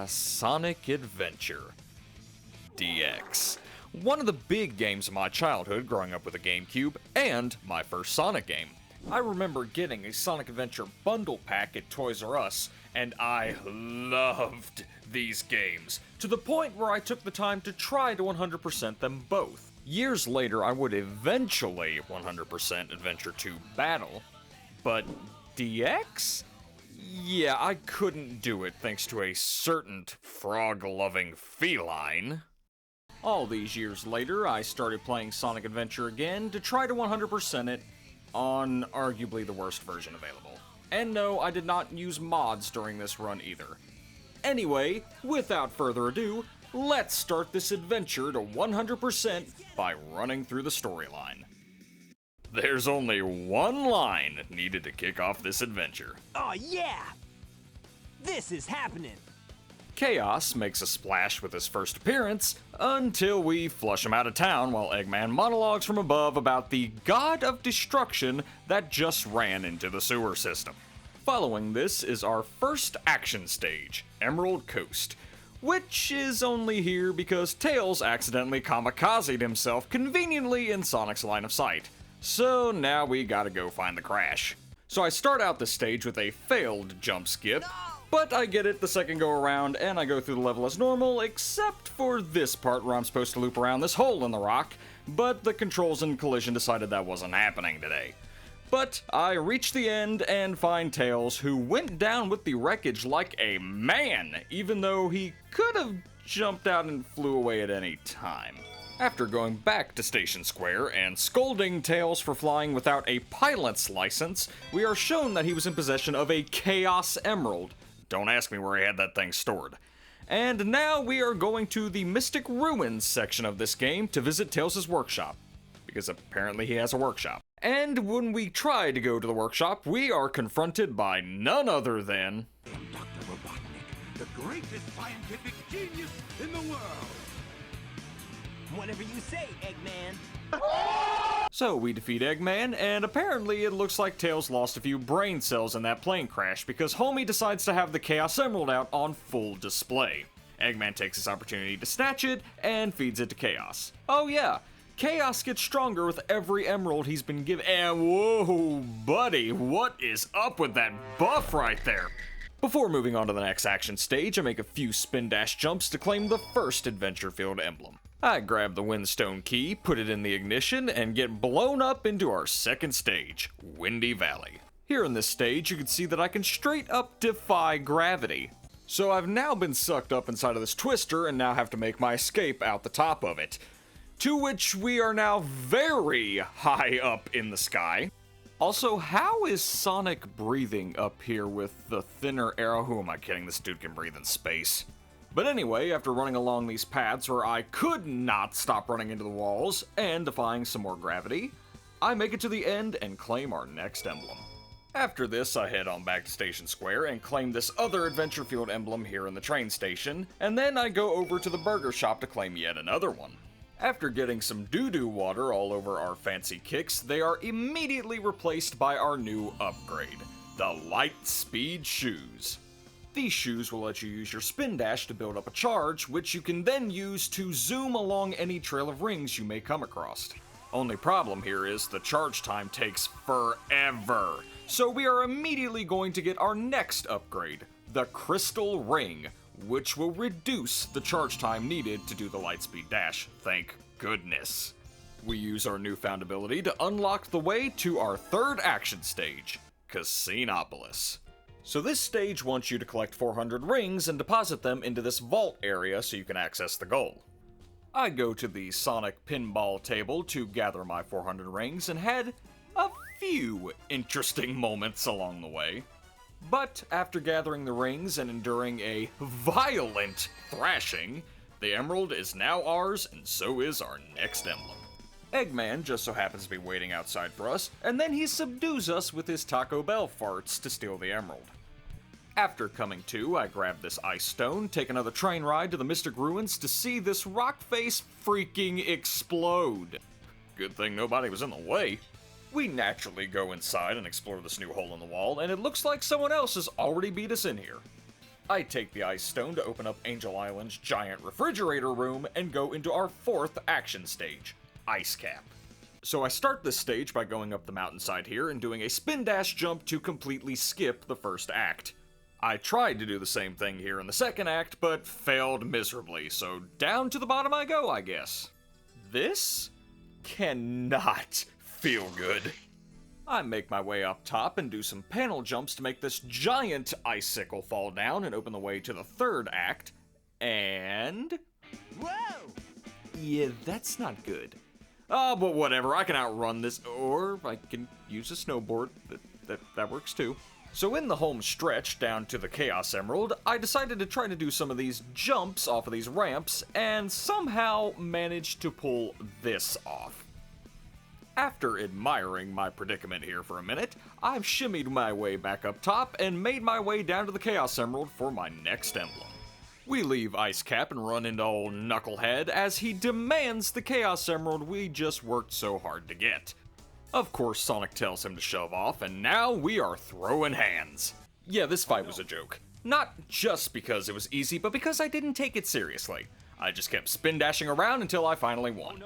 Sonic Adventure DX. One of the big games of my childhood growing up with a Gamecube, and my first Sonic game. I remember getting a Sonic Adventure bundle pack at Toys R Us, and I loved these games, to the point where I took the time to try to 100% them both. Years later, I would eventually 100% Adventure 2 Battle, but DX? Yeah, I couldn't do it thanks to a certain frog-loving feline. All these years later, I started playing Sonic Adventure again to try to 100% it on arguably the worst version available. And no, I did not use mods during this run either. Anyway, without further ado, let's start this adventure to 100% by running through the storyline. There's only one line needed to kick off this adventure. Oh yeah! This is happening! Chaos makes a splash with his first appearance until we flush him out of town while Eggman monologues from above about the god of destruction that just ran into the sewer system. Following this is our first action stage, Emerald Coast, which is only here because Tails accidentally kamikazed himself conveniently in Sonic's line of sight. So now we gotta go find the crash. So I start out the stage with a failed jump skip, but I get it the second go around and I go through the level as normal, except for this part where I'm supposed to loop around this hole in the rock, but the controls and collision decided that wasn't happening today. But I reach the end and find Tails, who went down with the wreckage like a man, even though he could have jumped out and flew away at any time. After going back to Station Square and scolding Tails for flying without a pilot's license, we are shown that he was in possession of a Chaos Emerald. Don't ask me where he had that thing stored. And now we are going to the Mystic Ruins section of this game to visit Tails' workshop, because apparently he has a workshop. And when we try to go to the workshop, we are confronted by none other than Dr. Robotnik, the greatest scientific genius in the world. Whatever you say, Eggman. So we defeat Eggman, and apparently it looks like Tails lost a few brain cells in that plane crash because Homie decides to have the Chaos Emerald out on full display. Eggman takes this opportunity to snatch it and feeds it to Chaos. Oh yeah, Chaos gets stronger with every emerald he's been given. And whoa, buddy, what is up with that buff right there? Before moving on to the next action stage, I make a few spin dash jumps to claim the first Adventure Field emblem. I grab the Windstone key, put it in the ignition, and get blown up into our second stage, Windy Valley. Here in this stage, you can see that I can straight up defy gravity. So I've now been sucked up inside of this twister and now have to make my escape out the top of it. To which we are now very high up in the sky. Also, how is Sonic breathing up here with the thinner air? Who am I kidding? This dude can breathe in space. But anyway, after running along these paths where I could not stop running into the walls and defying some more gravity, I make it to the end and claim our next emblem. After this, I head on back to Station Square and claim this other Adventure Field emblem here in the train station, and then I go over to the burger shop to claim yet another one. After getting some doo-doo water all over our fancy kicks, they are immediately replaced by our new upgrade, the Light Speed Shoes. These shoes will let you use your spin dash to build up a charge, which you can then use to zoom along any trail of rings you may come across. Only problem here is the charge time takes forever. So we are immediately going to get our next upgrade, the Crystal Ring, which will reduce the charge time needed to do the Lightspeed Dash, thank goodness. We use our newfound ability to unlock the way to our third action stage, Casinopolis. So this stage wants you to collect 400 rings and deposit them into this vault area so you can access the goal. I go to the Sonic pinball table to gather my 400 rings and had a few interesting moments along the way. But after gathering the rings and enduring a violent thrashing, the emerald is now ours and so is our next emblem. Eggman just so happens to be waiting outside for us, and then he subdues us with his Taco Bell farts to steal the emerald. After coming to, I grab this ice stone, take another train ride to the Mystic Ruins to see this rock face freaking explode. Good thing nobody was in the way. We naturally go inside and explore this new hole in the wall, and it looks like someone else has already beat us in here. I take the ice stone to open up Angel Island's giant refrigerator room and go into our 4th action stage, Ice Cap. So I start this stage by going up the mountainside here and doing a spin dash jump to completely skip the first act. I tried to do the same thing here in the second act, but failed miserably, so down to the bottom I go, I guess. This cannot feel good. I make my way up top and do some panel jumps to make this giant icicle fall down and open the way to the 3rd act, and... Whoa! Yeah, that's not good. Oh, but whatever, I can outrun this, or I can use a snowboard. That works too. So in the home stretch down to the Chaos Emerald, I decided to try to do some of these jumps off of these ramps, and somehow managed to pull this off. After admiring my predicament here for a minute, I've shimmied my way back up top and made my way down to the Chaos Emerald for my next emblem. We leave Ice Cap and run into old Knucklehead as he demands the Chaos Emerald we just worked so hard to get. Of course, Sonic tells him to shove off, and now we are throwing hands. Yeah, this fight was a joke. Not just because it was easy, but because I didn't take it seriously. I just kept spin dashing around until I finally won.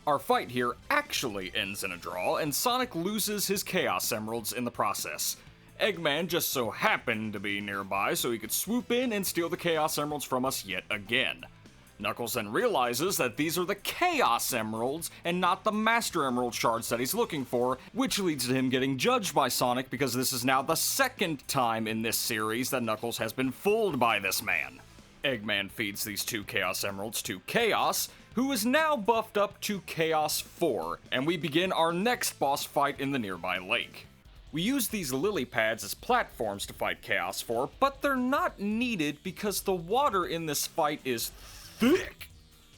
Our fight here actually ends in a draw, and Sonic loses his Chaos Emeralds in the process. Eggman just so happened to be nearby so he could swoop in and steal the Chaos Emeralds from us yet again. Knuckles then realizes that these are the Chaos Emeralds and not the Master Emerald shards that he's looking for, which leads to him getting judged by Sonic because this is now the 2nd time in this series that Knuckles has been fooled by this man. Eggman feeds these 2 Chaos Emeralds to Chaos, who is now buffed up to Chaos 4, and we begin our next boss fight in the nearby lake. We use these lily pads as platforms to fight Chaos 4, but they're not needed because the water in this fight is thick.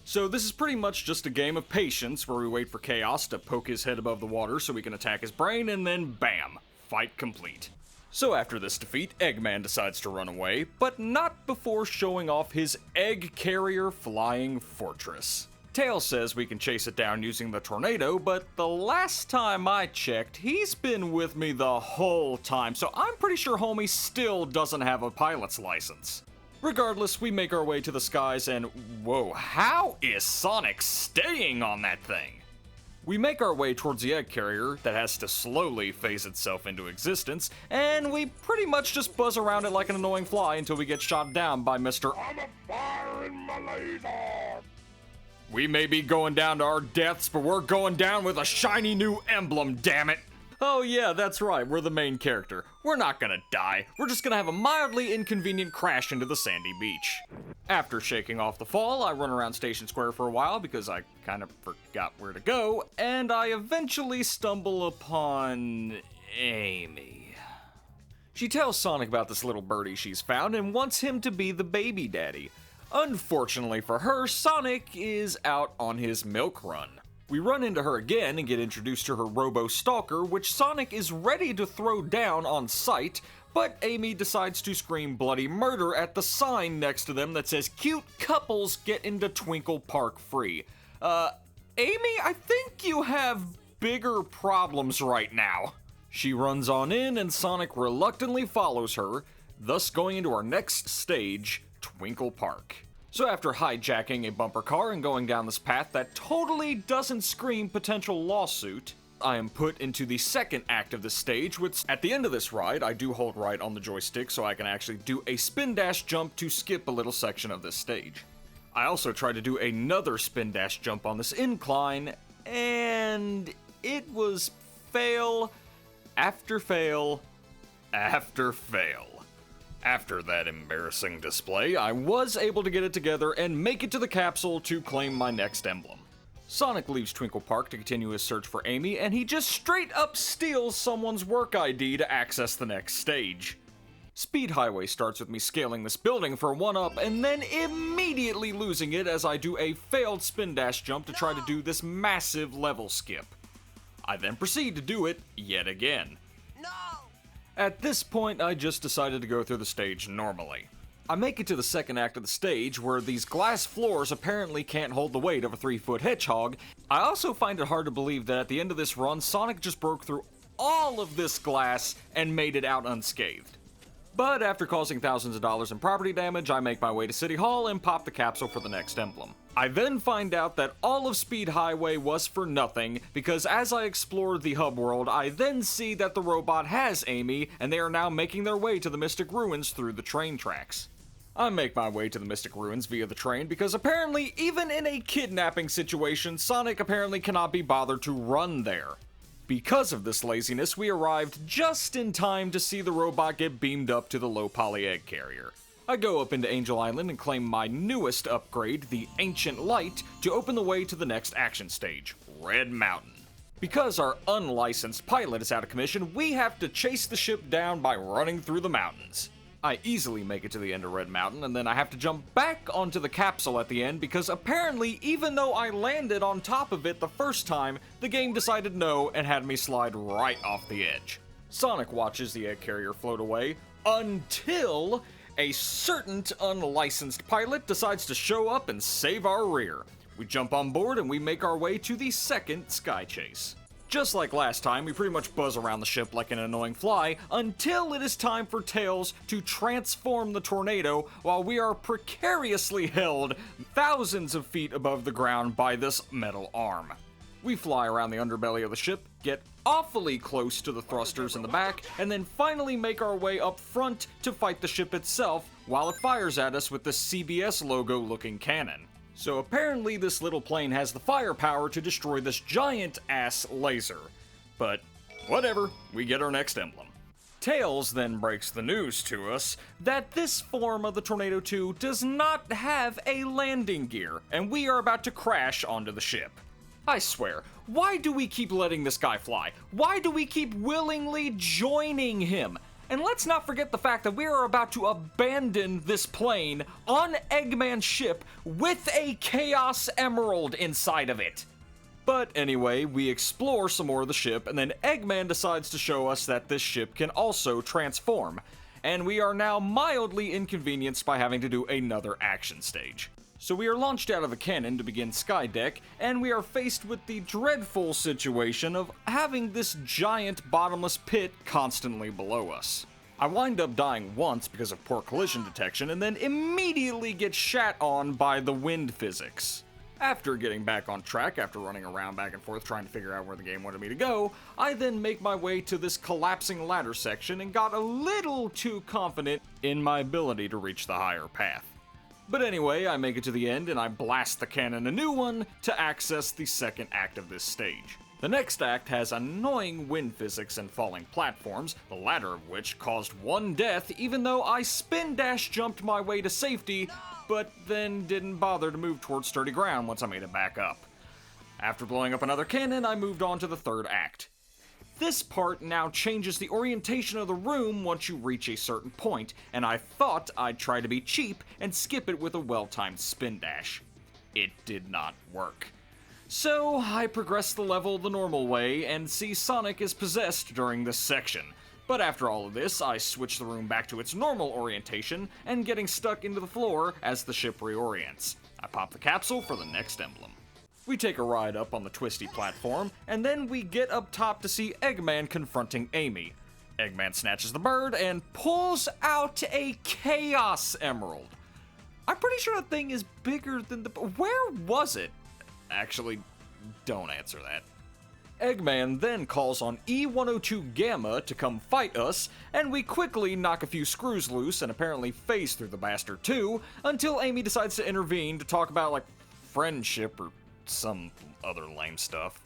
So this is pretty much just a game of patience where we wait for Chaos to poke his head above the water so we can attack his brain, and then bam, fight complete. So after this defeat, Eggman decides to run away, but not before showing off his egg carrier flying fortress. Tails says we can chase it down using the tornado, but the last time I checked, he's been with me the whole time, so I'm pretty sure homie still doesn't have a pilot's license. Regardless, we make our way to the skies and whoa, how is Sonic staying on that thing? We make our way towards the egg carrier that has to slowly phase itself into existence, and we pretty much just buzz around it like an annoying fly until we get shot down by Mr. I'm a fire in my laser. We may be going down to our deaths, but we're going down with a shiny new emblem, damn it! Oh yeah, that's right, we're the main character. We're not gonna die, we're just gonna have a mildly inconvenient crash into the sandy beach. After shaking off the fall, I run around Station Square for a while because I kind of forgot where to go, and I eventually stumble upon Amy. She tells Sonic about this little birdie she's found and wants him to be the baby daddy. Unfortunately for her, Sonic is out on his milk run. We run into her again and get introduced to her Robo-Stalker, which Sonic is ready to throw down on sight, but Amy decides to scream bloody murder at the sign next to them that says cute couples get into Twinkle Park free. Amy, I think you have bigger problems right now. She runs on in and Sonic reluctantly follows her, thus going into our next stage, Twinkle Park. So after hijacking a bumper car and going down this path that totally doesn't scream potential lawsuit, I am put into the 2nd act of the stage, which at the end of this ride, I do hold right on the joystick so I can actually do a spin dash jump to skip a little section of this stage. I also try to do another spin dash jump on this incline, and it was fail after fail after fail. After that embarrassing display, I was able to get it together and make it to the capsule to claim my next emblem. Sonic leaves Twinkle Park to continue his search for Amy, and he just straight up steals someone's work ID to access the next stage. Speed Highway starts with me scaling this building for a 1-up and then immediately losing it as I do a failed spin dash jump to try to do this massive level skip. I then proceed to do it yet again. At this point, I just decided to go through the stage normally. I make it to the 2nd act of the stage, where these glass floors apparently can't hold the weight of a 3-foot hedgehog. I also find it hard to believe that at the end of this run, Sonic just broke through all of this glass and made it out unscathed. But after causing thousands of dollars in property damage, I make my way to City Hall and pop the capsule for the next emblem. I then find out that all of Speed Highway was for nothing, because as I explore the hub world, I then see that the robot has Amy, and they are now making their way to the Mystic Ruins through the train tracks. I make my way to the Mystic Ruins via the train because apparently, even in a kidnapping situation, Sonic apparently cannot be bothered to run there. Because of this laziness, we arrived just in time to see the robot get beamed up to the low-poly egg carrier. I go up into Angel Island and claim my newest upgrade, the Ancient Light, to open the way to the next action stage, Red Mountain. Because our unlicensed pilot is out of commission, we have to chase the ship down by running through the mountains. I easily make it to the end of Red Mountain, and then I have to jump back onto the capsule at the end because apparently, even though I landed on top of it the first time, the game decided no and had me slide right off the edge. Sonic watches the egg carrier float away until a certain unlicensed pilot decides to show up and save our rear. We jump on board and we make our way to the second sky chase. Just like last time, we pretty much buzz around the ship like an annoying fly until it is time for Tails to transform the tornado while we are precariously held thousands of feet above the ground by this metal arm. We fly around the underbelly of the ship, get awfully close to the thrusters in the back, and then finally make our way up front to fight the ship itself while it fires at us with the CBS logo looking cannon. So apparently this little plane has the firepower to destroy this giant-ass laser. But whatever, we get our next emblem. Tails then breaks the news to us that this form of the Tornado 2 does not have a landing gear, and we are about to crash onto the ship. I swear, why do we keep letting this guy fly? Why do we keep willingly joining him? And let's not forget the fact that we are about to abandon this plane on Eggman's ship with a Chaos Emerald inside of it. But anyway, we explore some more of the ship, and then Eggman decides to show us that this ship can also transform. And we are now mildly inconvenienced by having to do another action stage. So we are launched out of a cannon to begin Skydeck, and we are faced with the dreadful situation of having this giant bottomless pit constantly below us. I wind up dying once because of poor collision detection, and then immediately get shat on by the wind physics. After getting back on track, after running around back and forth trying to figure out where the game wanted me to go, I then make my way to this collapsing ladder section and got a little too confident in my ability to reach the higher path. But anyway, I make it to the end and I blast the cannon a new one to access the second act of this stage. The next act has annoying wind physics and falling platforms, the latter of which caused one death even though I spin dash jumped my way to safety, but then didn't bother to move towards sturdy ground once I made it back up. After blowing up another cannon, I moved on to the third act. This part now changes the orientation of the room once you reach a certain point, and I thought I'd try to be cheap and skip it with a well-timed spin dash. It did not work. So I progress the level the normal way and see Sonic is possessed during this section. But after all of this, I switch the room back to its normal orientation and getting stuck into the floor as the ship reorients. I pop the capsule for the next emblem. We take a ride up on the twisty platform, and then we get up top to see Eggman confronting Amy. Eggman snatches the bird and pulls out a Chaos Emerald. I'm pretty sure that thing is bigger than the... Where was it? Actually, don't answer that. Eggman then calls on E102 Gamma to come fight us, and we quickly knock a few screws loose and apparently phase through the bastard too, until Amy decides to intervene to talk about, like, friendship or some other lame stuff.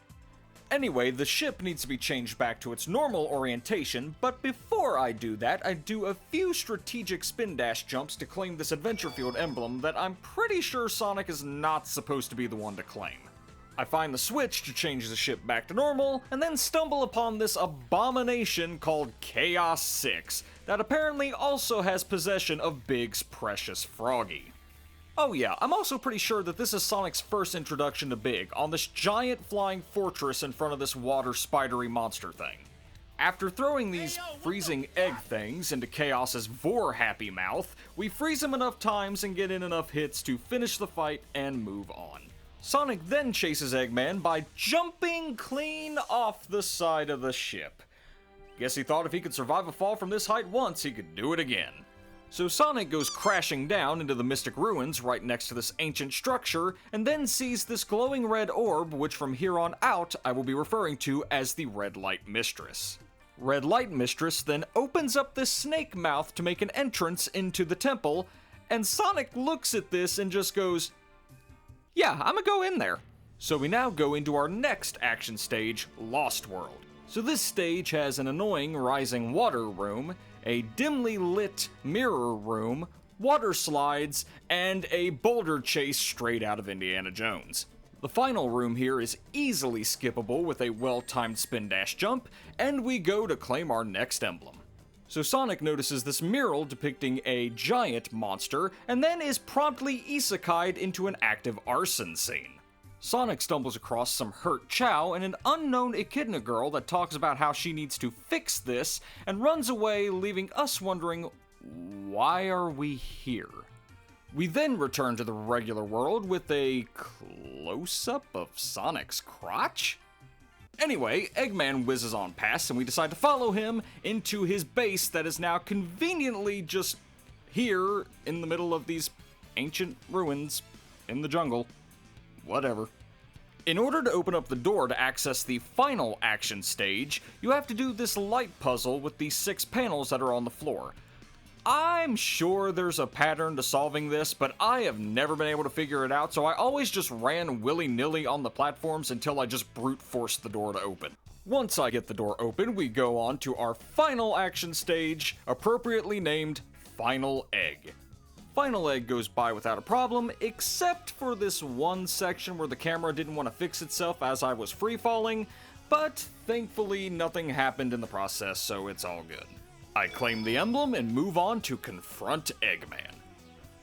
Anyway, the ship needs to be changed back to its normal orientation, but before I do that, I do a few strategic spin dash jumps to claim this Adventure Field emblem that I'm pretty sure Sonic is not supposed to be the one to claim. I find the switch to change the ship back to normal, and then stumble upon this abomination called Chaos 6, that apparently also has possession of Big's precious Froggy. Oh yeah, I'm also pretty sure that this is Sonic's first introduction to Big, on this giant flying fortress in front of this water spidery monster thing. After throwing these freezing egg things into Chaos's Vor happy mouth, we freeze him enough times and get in enough hits to finish the fight and move on. Sonic then chases Eggman by jumping clean off the side of the ship. Guess he thought if he could survive a fall from this height once, he could do it again. So Sonic goes crashing down into the Mystic Ruins right next to this ancient structure, and then sees this glowing red orb, which from here on out I will be referring to as the Red Light Mistress. Red Light Mistress then opens up this snake mouth to make an entrance into the temple, and Sonic looks at this and just goes, "Yeah, I'ma go in there." So we now go into our next action stage, Lost World. So this stage has an annoying rising water room, a dimly lit mirror room, water slides, and a boulder chase straight out of Indiana Jones. The final room here is easily skippable with a well-timed spin dash jump, and we go to claim our next emblem. So Sonic notices this mural depicting a giant monster, and then is promptly isekai'd into an active arson scene. Sonic stumbles across some hurt Chao and an unknown echidna girl that talks about how she needs to fix this, and runs away, leaving us wondering, why are we here? We then return to the regular world with a close-up of Sonic's crotch? Anyway, Eggman whizzes on past, and we decide to follow him into his base that is now conveniently just here in the middle of these ancient ruins in the jungle. Whatever. In order to open up the door to access the final action stage, you have to do this light puzzle with the 6 panels that are on the floor. I'm sure there's a pattern to solving this, but I have never been able to figure it out, so I always just ran willy-nilly on the platforms until I just brute forced the door to open. Once I get the door open, we go on to our final action stage, appropriately named Final Egg. Final Egg goes by without a problem, except for this one section where the camera didn't want to fix itself as I was free-falling, but thankfully nothing happened in the process, so it's all good. I claim the emblem and move on to confront Eggman.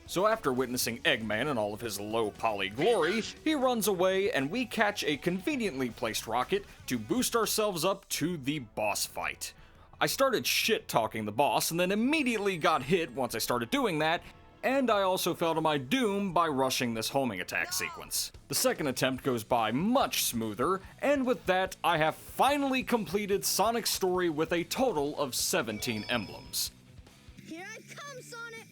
So after witnessing Eggman in all of his low-poly glory, he runs away and we catch a conveniently placed rocket to boost ourselves up to the boss fight. I started shit-talking the boss and then immediately got hit once I started doing that, and I also fell to my doom by rushing this homing attack sequence. The second attempt goes by much smoother, and with that, I have finally completed Sonic's story with a total of 17 emblems. Here I come, Sonic!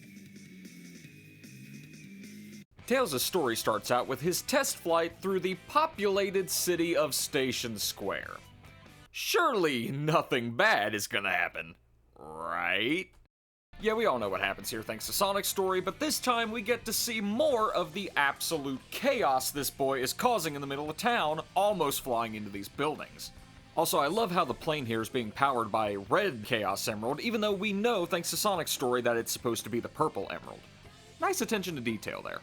Tails' story starts out with his test flight through the populated city of Station Square. Surely nothing bad is gonna happen, right? Yeah, we all know what happens here thanks to Sonic's story, but this time we get to see more of the absolute chaos this boy is causing in the middle of town, almost flying into these buildings. Also, I love how the plane here is being powered by a red Chaos Emerald, even though we know, thanks to Sonic's story, that it's supposed to be the purple emerald. Nice attention to detail there.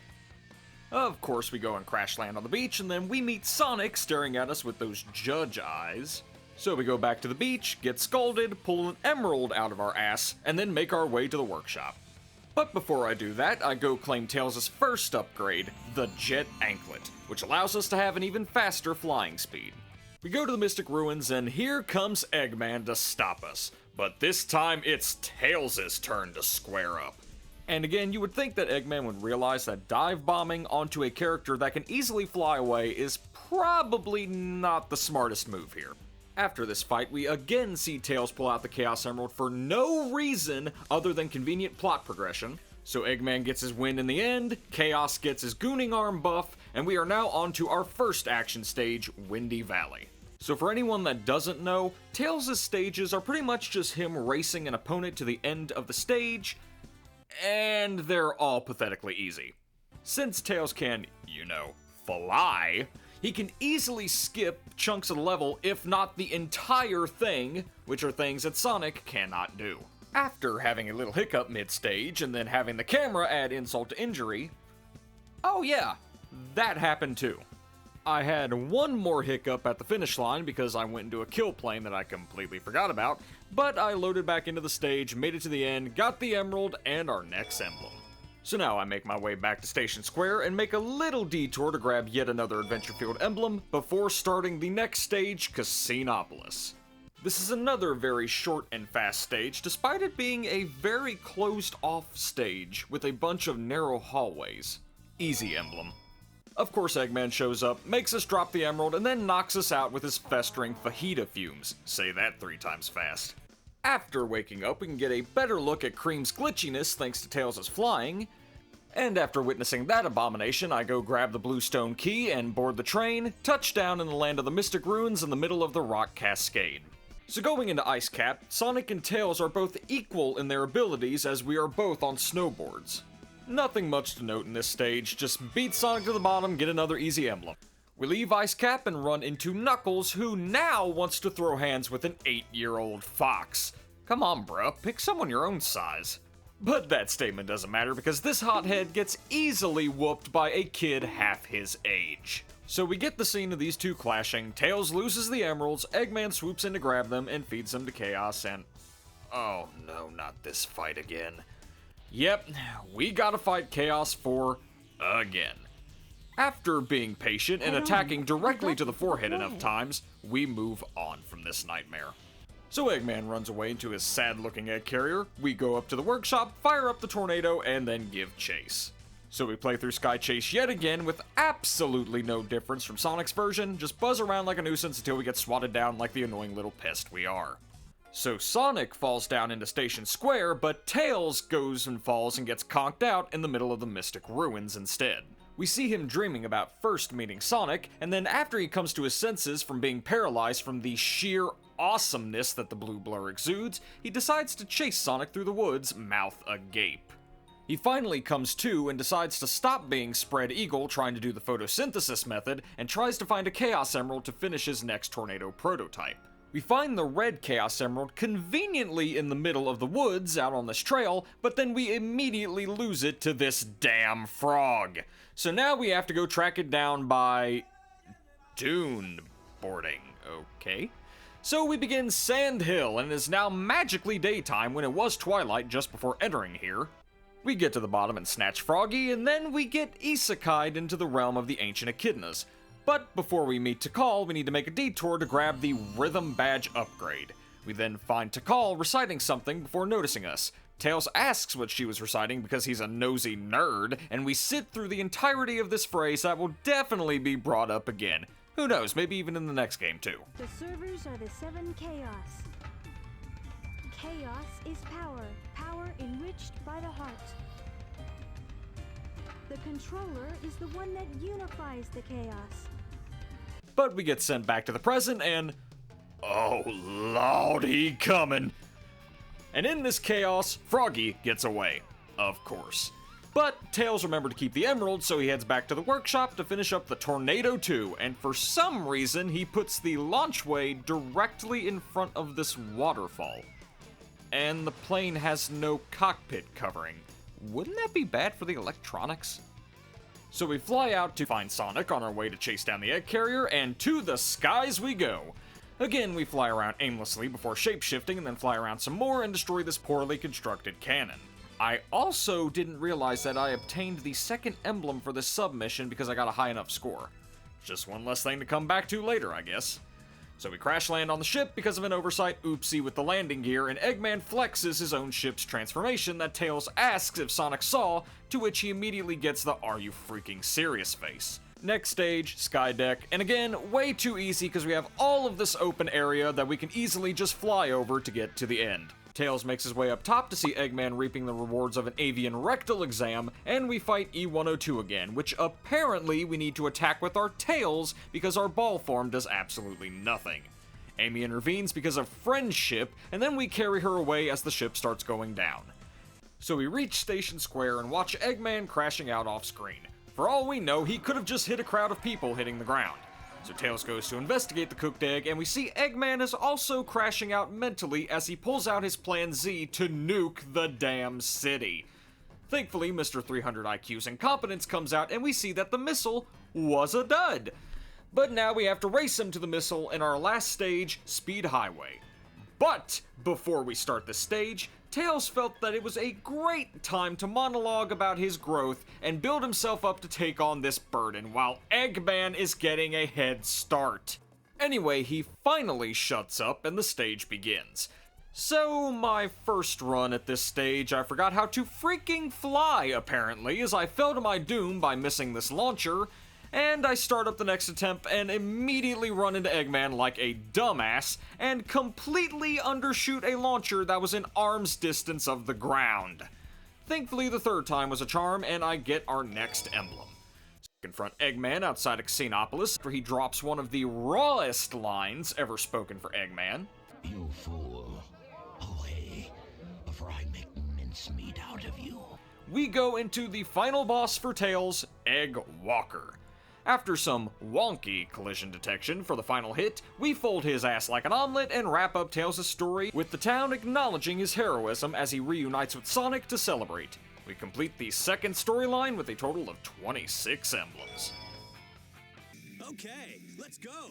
Of course, we go and crash land on the beach, and then we meet Sonic staring at us with those judge eyes. So we go back to the beach, get scolded, pull an emerald out of our ass, and then make our way to the workshop. But before I do that, I go claim Tails' first upgrade, the Jet Anklet, which allows us to have an even faster flying speed. We go to the Mystic Ruins, and here comes Eggman to stop us. But this time, it's Tails' turn to square up. And again, you would think that Eggman would realize that dive bombing onto a character that can easily fly away is probably not the smartest move here. After this fight, we again see Tails pull out the Chaos Emerald for no reason other than convenient plot progression. So Eggman gets his win in the end, Chaos gets his Gooning Arm buff, and we are now on to our first action stage, Windy Valley. So for anyone that doesn't know, Tails' stages are pretty much just him racing an opponent to the end of the stage, and they're all pathetically easy. Since Tails can, fly, he can easily skip chunks of the level, if not the entire thing, which are things that Sonic cannot do. After having a little hiccup mid-stage, and then having the camera add insult to injury, oh yeah, that happened too. I had one more hiccup at the finish line because I went into a kill plane that I completely forgot about, but I loaded back into the stage, made it to the end, got the emerald, and our next emblem. So now I make my way back to Station Square and make a little detour to grab yet another Adventure-Field emblem before starting the next stage, Casinopolis. This is another very short and fast stage, despite it being a very closed-off stage with a bunch of narrow hallways. Easy emblem. Of course, Eggman shows up, makes us drop the emerald, and then knocks us out with his festering fajita fumes. Say that 3 times fast. After waking up, we can get a better look at Cream's glitchiness thanks to Tails' flying. And after witnessing that abomination, I go grab the blue stone key and board the train, touch down in the land of the Mystic Ruins in the middle of the Rock Cascade. So going into Ice Cap, Sonic and Tails are both equal in their abilities as we are both on snowboards. Nothing much to note in this stage, just beat Sonic to the bottom, get another easy emblem. We leave Ice Cap and run into Knuckles, who now wants to throw hands with an 8-year-old fox. Come on, bruh, pick someone your own size. But that statement doesn't matter because this hothead gets easily whooped by a kid half his age. So we get the scene of these two clashing, Tails loses the emeralds, Eggman swoops in to grab them and feeds them to Chaos, and... oh no, not this fight again. Yep, we gotta fight Chaos for... again. After being patient and attacking directly to the forehead enough times, we move on from this nightmare. So Eggman runs away into his sad-looking egg carrier, we go up to the workshop, fire up the tornado, and then give chase. So we play through Sky Chase yet again with absolutely no difference from Sonic's version, just buzz around like a nuisance until we get swatted down like the annoying little pest we are. So Sonic falls down into Station Square, but Tails goes and falls and gets conked out in the middle of the Mystic Ruins instead. We see him dreaming about first meeting Sonic, and then after he comes to his senses from being paralyzed from the sheer awesomeness that the blue blur exudes, he decides to chase Sonic through the woods, mouth agape. He finally comes to and decides to stop being Spread Eagle trying to do the photosynthesis method and tries to find a Chaos Emerald to finish his next tornado prototype. We find the red Chaos Emerald conveniently in the middle of the woods out on this trail, but then we immediately lose it to this damn frog. So now we have to go track it down by... dune boarding, okay? So we begin Sand Hill, and it is now magically daytime when it was twilight just before entering here. We get to the bottom and snatch Froggy, and then we get isekai'd into the realm of the ancient echidnas. But before we meet Tikal, we need to make a detour to grab the Rhythm Badge upgrade. We then find Tikal reciting something before noticing us. Tails asks what she was reciting because he's a nosy nerd, and we sit through the entirety of this phrase that will definitely be brought up again. Who knows, maybe even in the next game too. The servers are the 7 chaos. Chaos is power, power enriched by the heart. The controller is the one that unifies the chaos. But we get sent back to the present and... oh lord, he coming! And in this chaos, Froggy gets away. Of course. But Tails remembered to keep the emerald, so he heads back to the workshop to finish up the Tornado 2, and for some reason, he puts the launchway directly in front of this waterfall. And the plane has no cockpit covering. Wouldn't that be bad for the electronics? So we fly out to find Sonic on our way to chase down the egg carrier, and to the skies we go. Again, we fly around aimlessly before shapeshifting and then fly around some more and destroy this poorly constructed cannon. I also didn't realize that I obtained the second emblem for this submission because I got a high enough score. Just one less thing to come back to later, I guess. So we crash land on the ship because of an oversight oopsie with the landing gear, and Eggman flexes his own ship's transformation that Tails asks if Sonic saw, to which he immediately gets the "are you freaking serious" face. Next stage, Sky Deck, and again, way too easy because we have all of this open area that we can easily just fly over to get to the end. Tails makes his way up top to see Eggman reaping the rewards of an avian rectal exam, and we fight E102 again, which apparently we need to attack with our tails because our ball form does absolutely nothing. Amy intervenes because of friendship, and then we carry her away as the ship starts going down. So we reach Station Square and watch Eggman crashing out off screen. For all we know, he could have just hit a crowd of people hitting the ground. So Tails goes to investigate the cooked egg, and we see Eggman is also crashing out mentally as he pulls out his Plan Z to nuke the damn city. Thankfully, Mr. 300 IQ's incompetence comes out, and we see that the missile was a dud. But now we have to race him to the missile in our last stage, Speed Highway. But before we start this stage, Tails felt that it was a great time to monologue about his growth and build himself up to take on this burden while Eggman is getting a head start. Anyway, he finally shuts up and the stage begins. So, my first run at this stage, I forgot how to freaking fly, apparently, as I fell to my doom by missing this launcher, and I start up the next attempt and immediately run into Eggman like a dumbass and completely undershoot a launcher that was in arm's distance of the ground. Thankfully, the third time was a charm, and I get our next emblem. Confront Eggman outside of Xenopolis, where he drops one of the rawest lines ever spoken for Eggman. You fool. Away, before I make mincemeat out of you. We go into the final boss for Tails, Egg Walker. After some wonky collision detection for the final hit, we fold his ass like an omelet and wrap up Tails' story with the town acknowledging his heroism as he reunites with Sonic to celebrate. We complete the second storyline with a total of 26 emblems. Okay, let's go.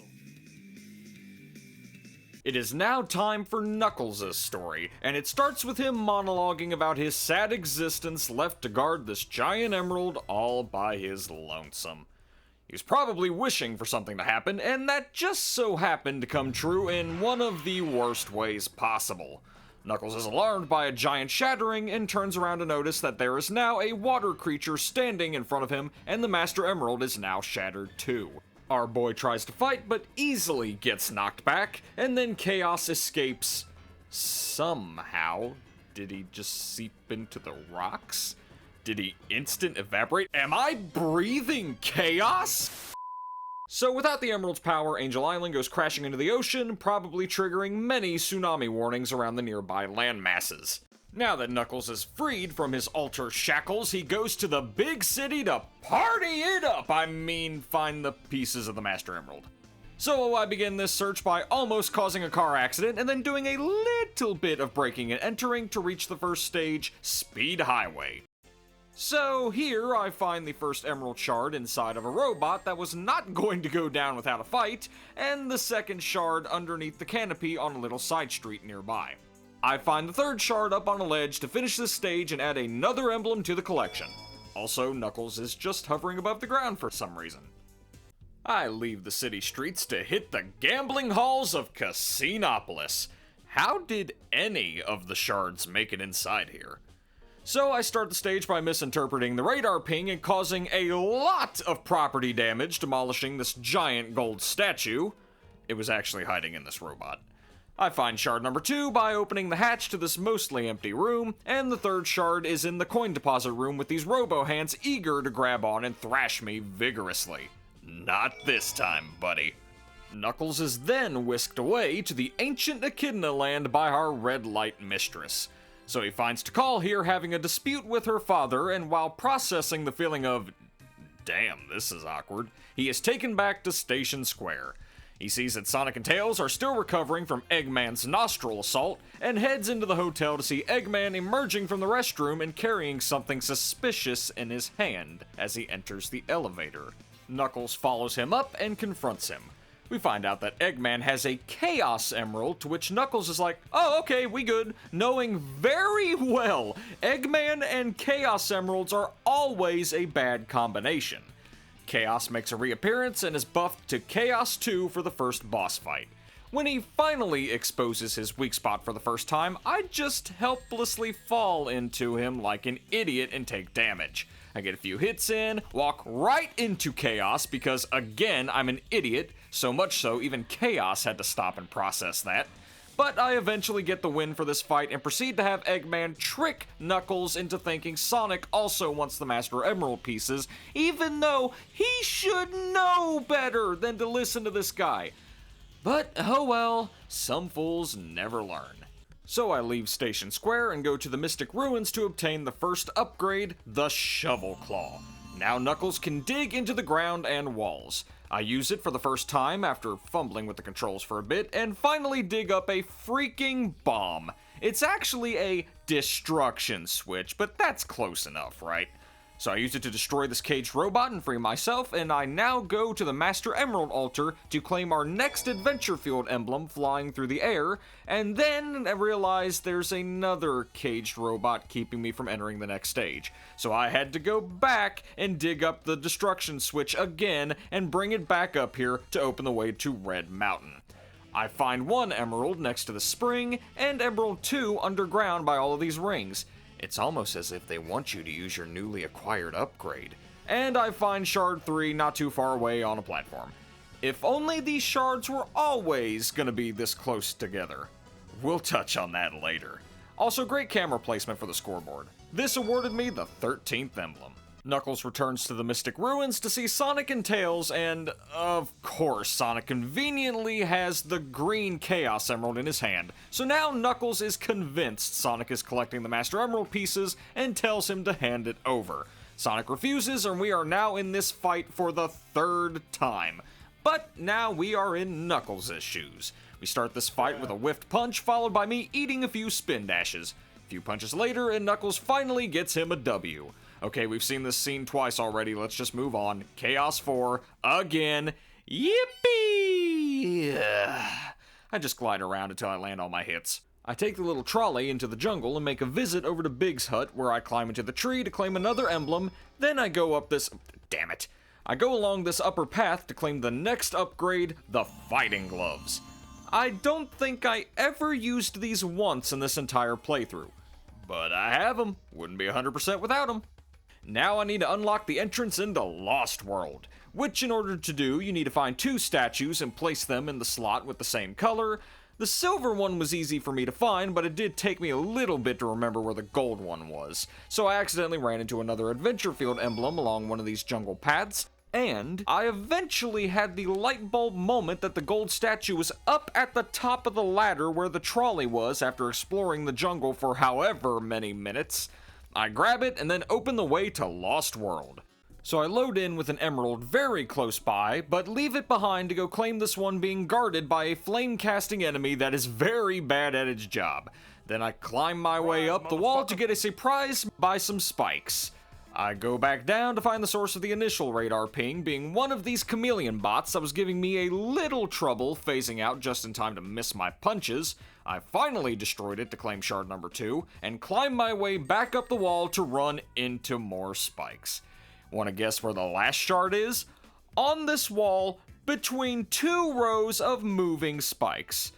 It is now time for Knuckles' story, and it starts with him monologuing about his sad existence left to guard this giant emerald all by his lonesome. He was probably wishing for something to happen, and that just so happened to come true in one of the worst ways possible. Knuckles is alarmed by a giant shattering and turns around to notice that there is now a water creature standing in front of him, and the Master Emerald is now shattered too. Our boy tries to fight, but easily gets knocked back, and then Chaos escapes. Somehow. Did he just seep into the rocks? Did he instant evaporate? Am I breathing chaos? So without the Emerald's power, Angel Island goes crashing into the ocean, probably triggering many tsunamis warnings around the nearby land masses. Now that Knuckles is freed from his altar shackles, he goes to the big city to party it up! I mean, find the pieces of the Master Emerald. So I begin this search by almost causing a car accident and then doing a little bit of breaking and entering to reach the first stage, Speed Highway. So here I find the first emerald shard inside of a robot that was not going to go down without a fight, and the second shard underneath the canopy on a little side street nearby. I find the third shard up on a ledge to finish this stage and add another emblem to the collection. Also, Knuckles is just hovering above the ground for some reason. I leave the city streets to hit the gambling halls of Casinopolis. How did any of the shards make it inside here? So I start the stage by misinterpreting the radar ping and causing a lot of property damage, demolishing this giant gold statue. It was actually hiding in this robot. I find shard number 2 by opening the hatch to this mostly empty room, and the third shard is in the coin deposit room with these robo-hands eager to grab on and thrash me vigorously. Not this time, buddy. Knuckles is then whisked away to the ancient Echidna land by our red light mistress. So he finds Tikal here having a dispute with her father, and while processing the feeling of, damn, this is awkward, he is taken back to Station Square. He sees that Sonic and Tails are still recovering from Eggman's nostril assault, and heads into the hotel to see Eggman emerging from the restroom and carrying something suspicious in his hand as he enters the elevator. Knuckles follows him up and confronts him. We find out that Eggman has a Chaos Emerald, to which Knuckles is like, oh, okay, we good, knowing very well Eggman and Chaos Emeralds are always a bad combination. Chaos makes a reappearance and is buffed to Chaos 2 for the first boss fight. When he finally exposes his weak spot for the first time, I just helplessly fall into him like an idiot and take damage. I get a few hits in, walk right into Chaos because, again, I'm an idiot, so much so even Chaos had to stop and process that. But I eventually get the win for this fight and proceed to have Eggman trick Knuckles into thinking Sonic also wants the Master Emerald pieces, even though he should know better than to listen to this guy. But, oh well, some fools never learn. So I leave Station Square and go to the Mystic Ruins to obtain the first upgrade, the Shovel Claw. Now Knuckles can dig into the ground and walls. I use it for the first time after fumbling with the controls for a bit, and finally dig up a freaking bomb. It's actually a destruction switch, but that's close enough, right? So I use it to destroy this caged robot and free myself, and I now go to the Master Emerald altar to claim our next Adventure Field emblem flying through the air, and then I realize there's another caged robot keeping me from entering the next stage. So I had to go back and dig up the destruction switch again and bring it back up here to open the way to Red Mountain. I find one emerald next to the spring, and Emerald 2 underground by all of these rings. It's almost as if they want you to use your newly acquired upgrade. and I find Shard 3 not too far away on a platform. If only these shards were always gonna be this close together. We'll touch on that later. Also, great camera placement for the scoreboard. This awarded me the 13th emblem. Knuckles returns to the Mystic Ruins to see Sonic and Tails, and of course Sonic conveniently has the green Chaos Emerald in his hand. So now Knuckles is convinced Sonic is collecting the Master Emerald pieces and tells him to hand it over. Sonic refuses, and we are now in this fight for the 3rd time. But now we are in Knuckles' shoes. We start this fight with a whiffed punch, followed by me eating a few spin dashes. A few punches later, and Knuckles finally gets him a W. Okay, we've seen this scene twice already, let's just move on. Chaos 4, again. Yippee! I just glide around until I land on my hits. I take the little trolley into the jungle and make a visit over to Big's hut, where I climb into the tree to claim another emblem, then I go up this... damn it. I go along this upper path to claim the next upgrade, the Fighting Gloves. I don't think I ever used these once in this entire playthrough, but I have them. Wouldn't be 100% without them. Now I need to unlock the entrance into Lost World, which in order to do, you need to find 2 statues and place them in the slot with the same color. The silver one was easy for me to find, but it did take me a little bit to remember where the gold one was, so I accidentally ran into another Adventure Field emblem along one of these jungle paths, and I eventually had the light bulb moment that the gold statue was up at the top of the ladder where the trolley was after exploring the jungle for however many minutes. I grab it and then open the way to Lost World. So I load in with an emerald very close by, but leave it behind to go claim this one being guarded by a flame-casting enemy that is very bad at its job. Then I climb my way up the wall to get a surprise by some spikes. I go back down to find the source of the initial radar ping being one of these chameleon bots that was giving me a little trouble phasing out just in time to miss my punches. I finally destroyed it to claim shard number 2, and climb my way back up the wall to run into more spikes. Wanna guess where the last shard is? On this wall, between 2 rows of moving spikes.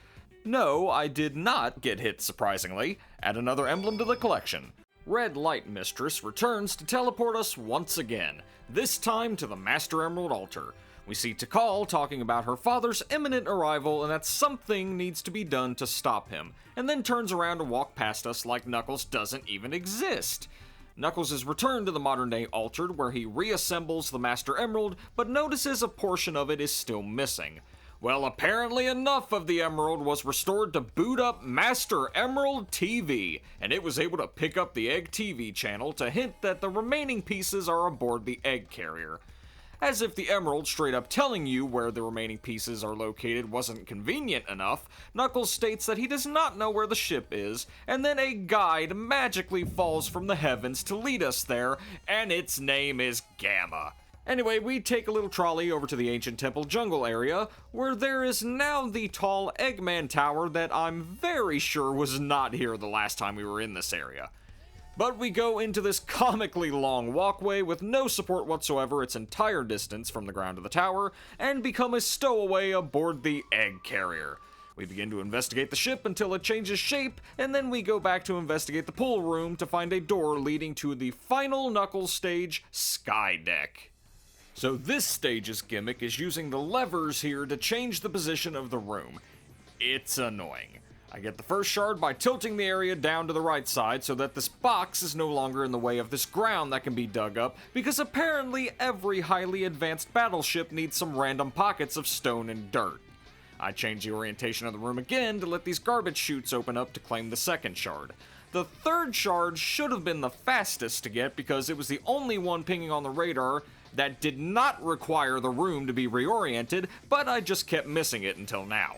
No, I did not get hit surprisingly. Add another emblem to the collection. Red Light Mistress returns to teleport us once again, this time to the Master Emerald altar. We see Tikal talking about her father's imminent arrival and that something needs to be done to stop him, and then turns around to walk past us like Knuckles doesn't even exist. Knuckles is returned to the modern-day altar where he reassembles the Master Emerald, but notices a portion of it is still missing. Well, apparently enough of the Emerald was restored to boot up Master Emerald TV, and it was able to pick up the Egg TV channel to hint that the remaining pieces are aboard the Egg Carrier. As if the Emerald straight up telling you where the remaining pieces are located wasn't convenient enough, Knuckles states that he does not know where the ship is, and then a guide magically falls from the heavens to lead us there, and its name is Gamma. Anyway, we take a little trolley over to the ancient temple jungle area, where there is now the tall Eggman Tower that I'm very sure was not here the last time we were in this area. But we go into this comically long walkway with no support whatsoever its entire distance from the ground to the tower, and become a stowaway aboard the Egg Carrier. We begin to investigate the ship until it changes shape, and then we go back to investigate the pool room to find a door leading to the final Knuckles stage, Sky Deck. So this stage's gimmick is using the levers here to change the position of the room. It's annoying. I get the first shard by tilting the area down to the right side so that this box is no longer in the way of this ground that can be dug up, because apparently every highly advanced battleship needs some random pockets of stone and dirt. I change the orientation of the room again to let these garbage chutes open up to claim the second shard. The third shard should have been the fastest to get because it was the only one pinging on the radar that did not require the room to be reoriented, but I just kept missing it until now.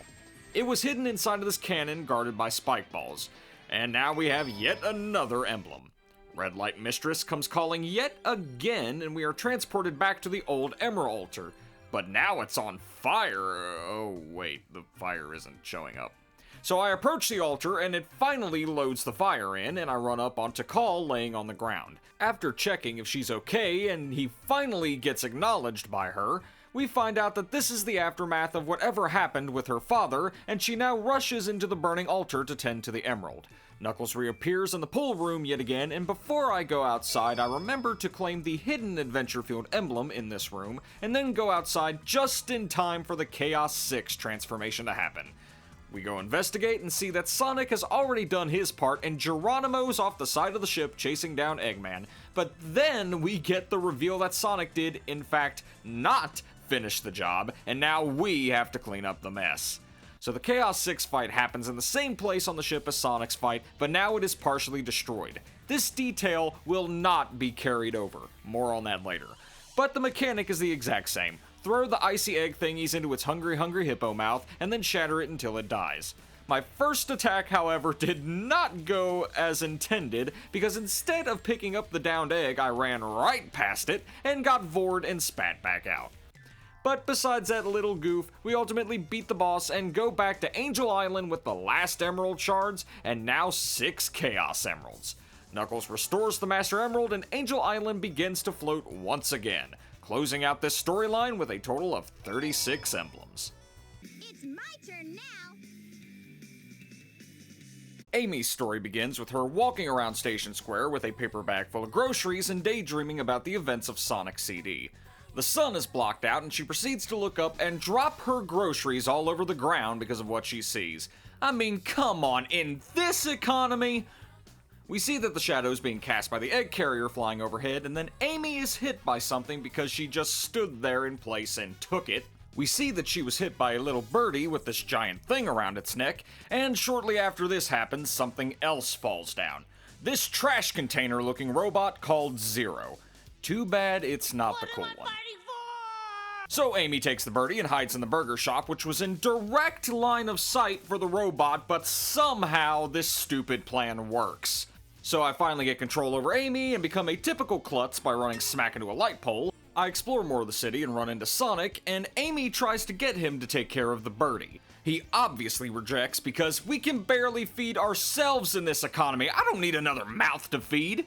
It was hidden inside of this cannon guarded by spike balls, and now we have yet another emblem. Red Light Mistress comes calling yet again, and we are transported back to the old Emerald altar, but now it's on fire. Oh wait, the fire isn't showing up. So I approach the altar, and it finally loads the fire in, and I run up on Tikal laying on the ground. After checking if she's okay, and he finally gets acknowledged by her, We find out that this is the aftermath of whatever happened with her father, and she now rushes into the burning altar to tend to the emerald. Knuckles reappears in the pool room yet again, and before I go outside, I remember to claim the hidden Adventure Field emblem in this room, and then go outside just in time for the Chaos 6 transformation to happen. We go investigate and see that Sonic has already done his part and Geronimo's off the side of the ship chasing down Eggman, but then we get the reveal that Sonic did, in fact, not finish the job, and now we have to clean up the mess. So the Chaos 6 fight happens in the same place on the ship as Sonic's fight, but now it is partially destroyed. This detail will not be carried over. More on that later. But the mechanic is the exact same. Throw the icy egg thingies into its hungry hippo mouth, and then shatter it until it dies. My first attack, however, did not go as intended, because instead of picking up the downed egg, I ran right past it, and got vored and spat back out. But besides that little goof, we ultimately beat the boss and go back to Angel Island with the last emerald shards, and now 6 Chaos Emeralds. Knuckles restores the Master Emerald, and Angel Island begins to float once again, closing out this storyline with a total of 36 emblems. It's my turn now! Amy's story begins with her walking around Station Square with a paper bag full of groceries and daydreaming about the events of Sonic CD. The sun is blocked out and she proceeds to look up and drop her groceries all over the ground because of what she sees. I mean, come on, in this economy? We see that the shadow is being cast by the egg carrier flying overhead, and then Amy is hit by something because she just stood there in place and took it. We see that she was hit by a little birdie with this giant thing around its neck, and shortly after this happens, something else falls down. This trash container looking robot called Zero. Too bad it's not the cool one. So Amy takes the birdie and hides in the burger shop, which was in direct line of sight for the robot, but somehow this stupid plan works. So I finally get control over Amy and become a typical klutz by running smack into a light pole. I explore more of the city and run into Sonic, and Amy tries to get him to take care of the birdie. He obviously rejects because we can barely feed ourselves in this economy. I don't need another mouth to feed.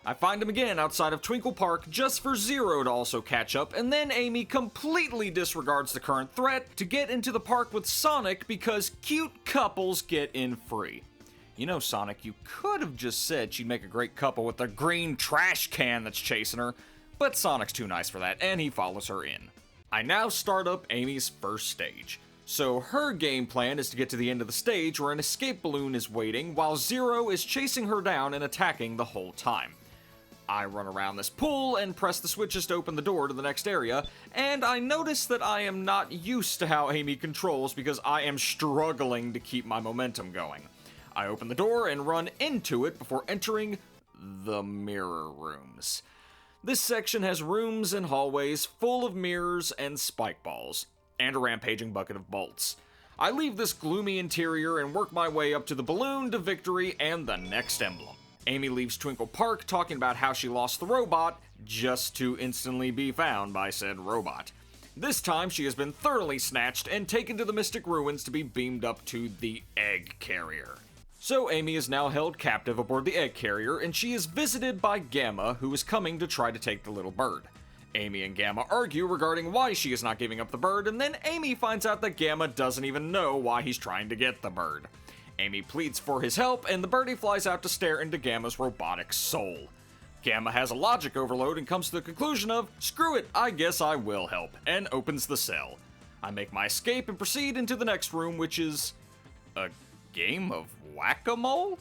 I find him again outside of Twinkle Park just for Zero to also catch up, and then Amy completely disregards the current threat to get into the park with Sonic because cute couples get in free. You know, Sonic, you could have just said she'd make a great couple with the green trash can that's chasing her, but Sonic's too nice for that, and he follows her in. I now start up Amy's first stage. So her game plan is to get to the end of the stage where an escape balloon is waiting while Zero is chasing her down and attacking the whole time. I run around this pool and press the switches to open the door to the next area, and I notice that I am not used to how Amy controls because I am struggling to keep my momentum going. I open the door and run into it before entering the mirror rooms. This section has rooms and hallways full of mirrors and spike balls, and a rampaging bucket of bolts. I leave this gloomy interior and work my way up to the balloon to victory and the next emblem. Amy leaves Twinkle Park talking about how she lost the robot, just to instantly be found by said robot. This time she has been thoroughly snatched and taken to the Mystic Ruins to be beamed up to the egg carrier. So Amy is now held captive aboard the egg carrier, and she is visited by Gamma, who is coming to try to take the little bird. Amy and Gamma argue regarding why she is not giving up the bird, and then Amy finds out that Gamma doesn't even know why he's trying to get the bird. Amy pleads for his help, and the birdie flies out to stare into Gamma's robotic soul. Gamma has a logic overload and comes to the conclusion of, screw it, I guess I will help, and opens the cell. I make my escape and proceed into the next room, which is a game of whack-a-mole?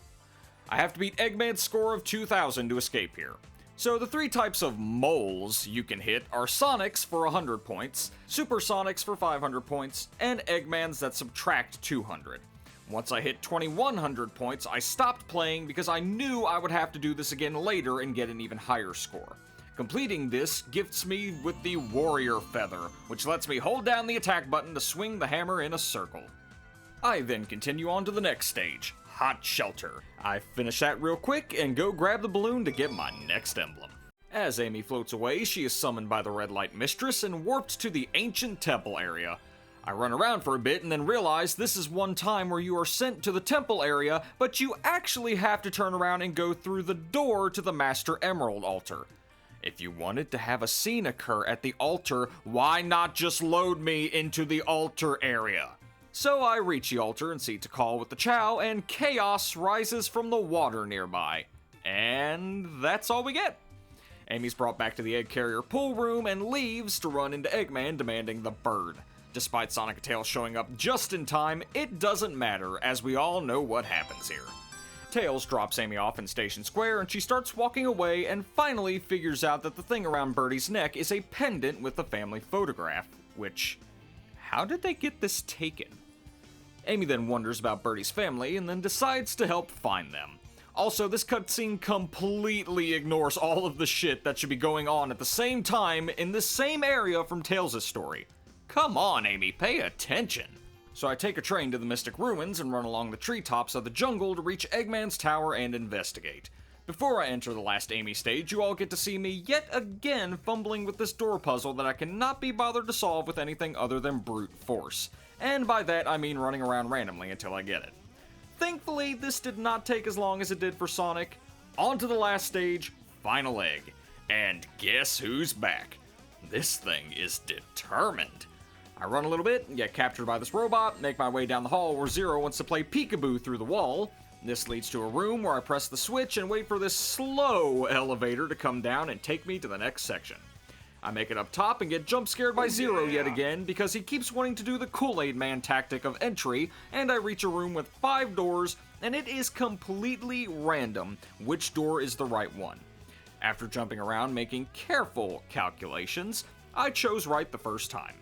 I have to beat Eggman's score of 2,000 to escape here. So the 3 types of moles you can hit are Sonic's for 100 points, Supersonic's for 500 points, and Eggman's that subtract 200. Once I hit 2,100 points, I stopped playing because I knew I would have to do this again later and get an even higher score. Completing this gifts me with the Warrior Feather, which lets me hold down the attack button to swing the hammer in a circle. I then continue on to the next stage, Hot Shelter. I finish that real quick and go grab the balloon to get my next emblem. As Amy floats away, she is summoned by the Red Light Mistress and warped to the Ancient Temple area. I run around for a bit and then realize this is one time where you are sent to the temple area, but you actually have to turn around and go through the door to the Master Emerald altar. If you wanted to have a scene occur at the altar, why not just load me into the altar area? So I reach the altar and see to call with the Chao, and chaos rises from the water nearby. And that's all we get. Amy's brought back to the egg carrier pool room and leaves to run into Eggman demanding the bird. Despite Sonic and Tails showing up just in time, it doesn't matter, as we all know what happens here. Tails drops Amy off in Station Square, and she starts walking away and finally figures out that the thing around Birdie's neck is a pendant with the family photograph, which... how did they get this taken? Amy then wonders about Birdie's family and then decides to help find them. Also, this cutscene completely ignores all of the shit that should be going on at the same time in the same area from Tails' story. Come on, Amy, pay attention! So I take a train to the Mystic Ruins and run along the treetops of the jungle to reach Eggman's tower and investigate. Before I enter the last Amy stage, you all get to see me yet again fumbling with this door puzzle that I cannot be bothered to solve with anything other than brute force. And by that, I mean running around randomly until I get it. Thankfully, this did not take as long as it did for Sonic. On to the last stage, Final Egg. And guess who's back? This thing is determined. I run a little bit, get captured by this robot, make my way down the hall where Zero wants to play peekaboo through the wall. This leads to a room where I press the switch and wait for this slow elevator to come down and take me to the next section. I make it up top and get jump scared by Zero yet again because he keeps wanting to do the Kool-Aid Man tactic of entry, and I reach a room with 5 doors, and it is completely random which door is the right one. After jumping around making careful calculations, I chose right the first time.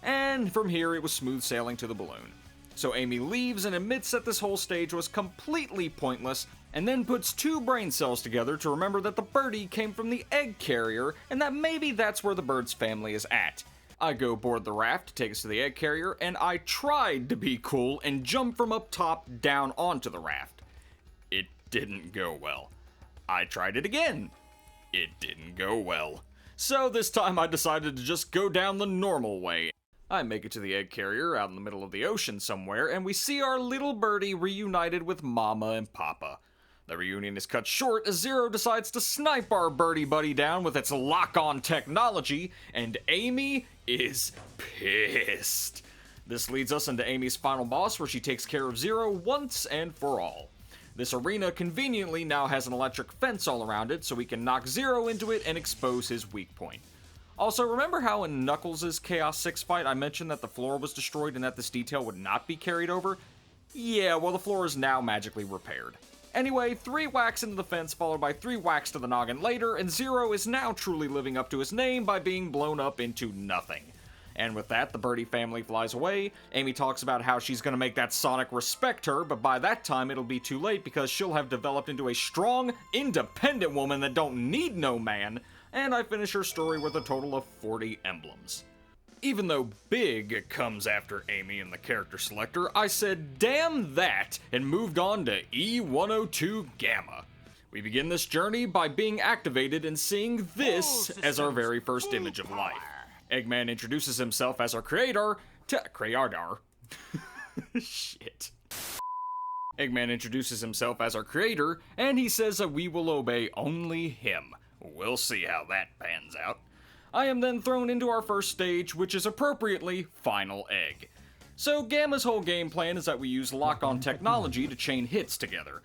And from here it was smooth sailing to the balloon. So Amy leaves and admits that this whole stage was completely pointless, and then puts 2 brain cells together to remember that the birdie came from the egg carrier, and that maybe that's where the bird's family is at. I go board the raft to take us to the egg carrier, and I tried to be cool and jump from up top down onto the raft. It didn't go well. I tried it again. It didn't go well. So this time I decided to just go down the normal way. I make it to the egg carrier out in the middle of the ocean somewhere, and we see our little birdie reunited with Mama and Papa. The reunion is cut short as Zero decides to snipe our birdie buddy down with its lock-on technology, and Amy is pissed. This leads us into Amy's final boss, where she takes care of Zero once and for all. This arena conveniently now has an electric fence all around it, so we can knock Zero into it and expose his weak point. Also, remember how in Knuckles' Chaos 6 fight I mentioned that the floor was destroyed and that this detail would not be carried over? Yeah, well the floor is now magically repaired. Anyway, 3 whacks into the fence followed by 3 whacks to the noggin later, and Zero is now truly living up to his name by being blown up into nothing. And with that, the birdie family flies away. Amy talks about how she's gonna make that Sonic respect her, but by that time it'll be too late because she'll have developed into a strong, independent woman that don't need no man, and I finish her story with a total of 40 emblems. Even though Big comes after Amy in the character selector, I said damn that and moved on to E102 Gamma. We begin this journey by being activated and seeing this as our very first image of life. Eggman introduces himself as our creator Shit. Eggman introduces himself as our creator, and he says that we will obey only him. We'll see how that pans out. I am then thrown into our first stage, which is appropriately Final Egg. So Gamma's whole game plan is that we use lock-on technology to chain hits together.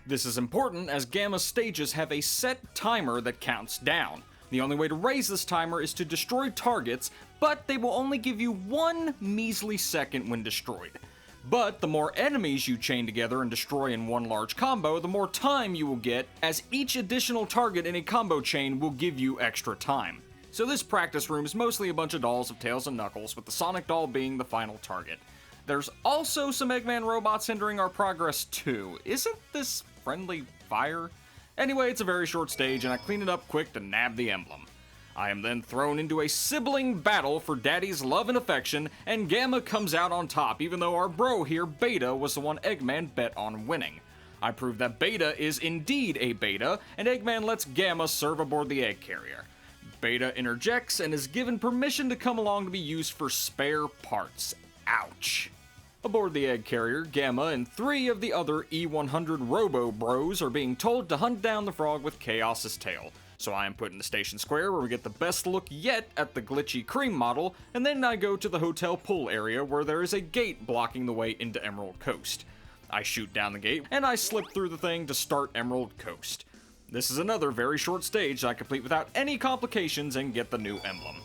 This is important as Gamma's stages have a set timer that counts down. The only way to raise this timer is to destroy targets, but they will only give you 1 measly second when destroyed. But the more enemies you chain together and destroy in one large combo, the more time you will get, as each additional target in a combo chain will give you extra time. So this practice room is mostly a bunch of dolls of Tails and Knuckles, with the Sonic doll being the final target. There's also some Eggman robots hindering our progress too. Isn't this friendly fire? Anyway, it's a very short stage, and I clean it up quick to nab the emblem. I am then thrown into a sibling battle for Daddy's love and affection, and Gamma comes out on top, even though our bro here, Beta, was the one Eggman bet on winning. I prove that Beta is indeed a Beta, and Eggman lets Gamma serve aboard the egg carrier. Beta interjects and is given permission to come along to be used for spare parts. Ouch. Aboard the egg carrier, Gamma and 3 of the other E100 Robo Bros are being told to hunt down the frog with Chaos's tail. So I am put in the station square where we get the best look yet at the glitchy cream model, and then I go to the hotel pool area where there is a gate blocking the way into Emerald Coast. I shoot down the gate, and I slip through the thing to start Emerald Coast. This is another very short stage I complete without any complications and get the new emblem.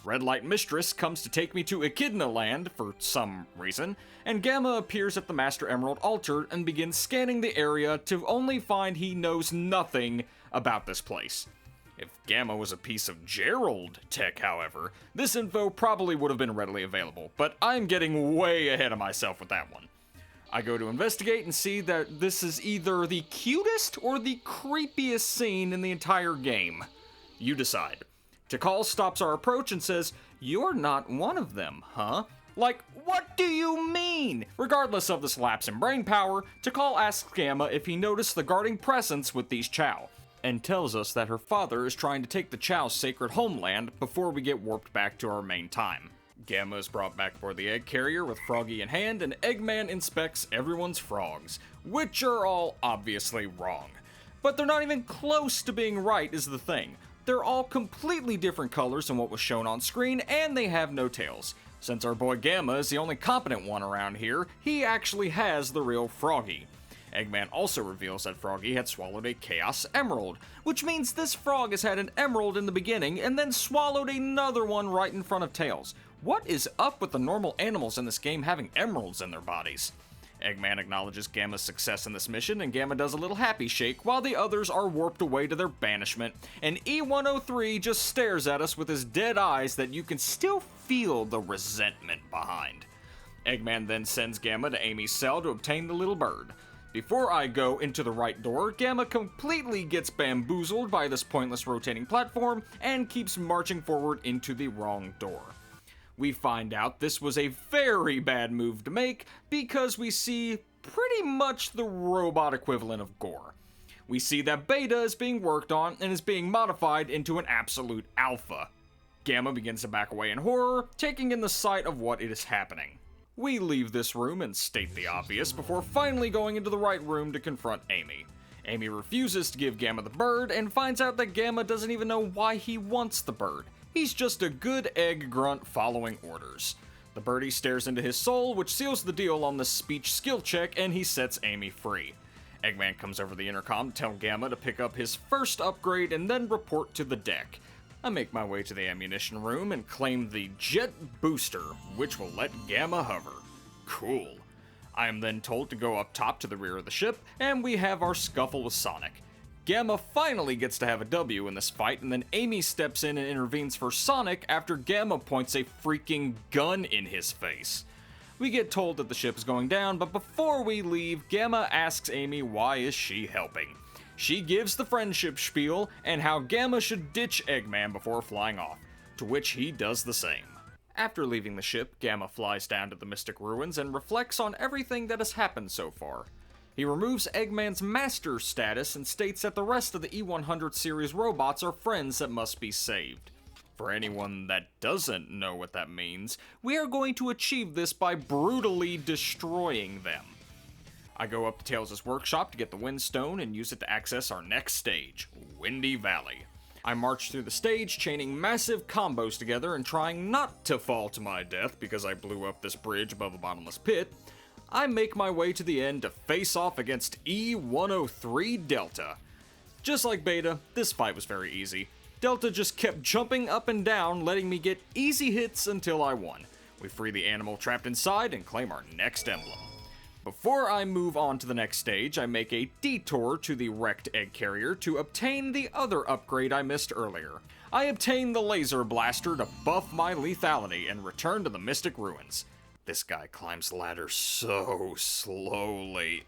Red Light Mistress comes to take me to Echidna Land for some reason, and Gamma appears at the Master Emerald altar and begins scanning the area to only find he knows nothing about this place. If Gamma was a piece of Gerald tech, however, this info probably would have been readily available, but I'm getting way ahead of myself with that one. I go to investigate and see that this is either the cutest or the creepiest scene in the entire game. You decide. Tikal stops our approach and says, "You're not one of them, huh?" Like, what do you mean? Regardless of this lapse in brain power, Tikal asks Gamma if he noticed the guarding presence with these Chao, and tells us that her father is trying to take the Chao's sacred homeland before we get warped back to our main time. Gamma is brought back for the egg carrier with Froggy in hand, and Eggman inspects everyone's frogs, which are all obviously wrong. But they're not even close to being right is the thing. They're all completely different colors than what was shown on screen, and they have no tails. Since our boy Gamma is the only competent one around here, he actually has the real Froggy. Eggman also reveals that Froggy had swallowed a Chaos Emerald, which means this frog has had an emerald in the beginning and then swallowed another one right in front of Tails. What is up with the normal animals in this game having emeralds in their bodies? Eggman acknowledges Gamma's success in this mission, and Gamma does a little happy shake while the others are warped away to their banishment, and E103 just stares at us with his dead eyes that you can still feel the resentment behind. Eggman then sends Gamma to Amy's cell to obtain the little bird. Before I go into the right door, Gamma completely gets bamboozled by this pointless rotating platform and keeps marching forward into the wrong door. We find out this was a very bad move to make because we see pretty much the robot equivalent of Gore. We see that Beta is being worked on and is being modified into an absolute alpha. Gamma begins to back away in horror, taking in the sight of what is happening. We leave this room and state the obvious before finally going into the right room to confront Amy. Amy refuses to give Gamma the bird and finds out that Gamma doesn't even know why he wants the bird. He's just a good egg grunt following orders. The birdie stares into his soul, which seals the deal on this speech skill check, and he sets Amy free. Eggman comes over the intercom to tell Gamma to pick up his first upgrade and then report to the deck. I make my way to the ammunition room and claim the Jet Booster, which will let Gamma hover. Cool. I am then told to go up top to the rear of the ship, and we have our scuffle with Sonic. Gamma finally gets to have a W in this fight, and then Amy steps in and intervenes for Sonic after Gamma points a freaking gun in his face. We get told that the ship is going down, but before we leave, Gamma asks Amy why is she helping. She gives the friendship spiel and how Gamma should ditch Eggman before flying off, to which he does the same. After leaving the ship, Gamma flies down to the Mystic Ruins and reflects on everything that has happened so far. He removes Eggman's master status and states that the rest of the E100 series robots are friends that must be saved. For anyone that doesn't know what that means, we are going to achieve this by brutally destroying them. I go up to Tails' workshop to get the Windstone and use it to access our next stage, Windy Valley. I march through the stage, chaining massive combos together and trying not to fall to my death because I blew up this bridge above a bottomless pit. I make my way to the end to face off against E103 Delta. Just like Beta, this fight was very easy. Delta just kept jumping up and down, letting me get easy hits until I won. We free the animal trapped inside and claim our next emblem. Before I move on to the next stage, I make a detour to the wrecked egg carrier to obtain the other upgrade I missed earlier. I obtain the laser blaster to buff my lethality and return to the Mystic Ruins. This guy climbs ladders so slowly.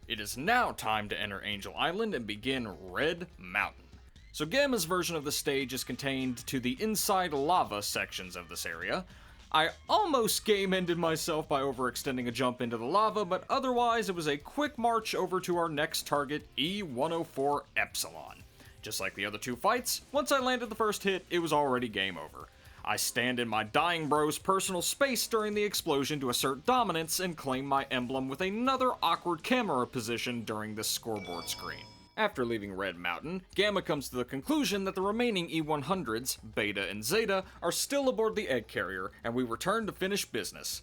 It is now time to enter Angel Island and begin Red Mountain. So Gamma's version of the stage is contained to the inside lava sections of this area. I almost game-ended myself by overextending a jump into the lava, but otherwise it was a quick march over to our next target, E104 Epsilon. Just like the other two fights, once I landed the first hit, it was already game over. I stand in my dying bro's personal space during the explosion to assert dominance and claim my emblem with another awkward camera position during this scoreboard screen. After leaving Red Mountain, Gamma comes to the conclusion that the remaining E100s, Beta and Zeta, are still aboard the egg carrier, and we return to finish business.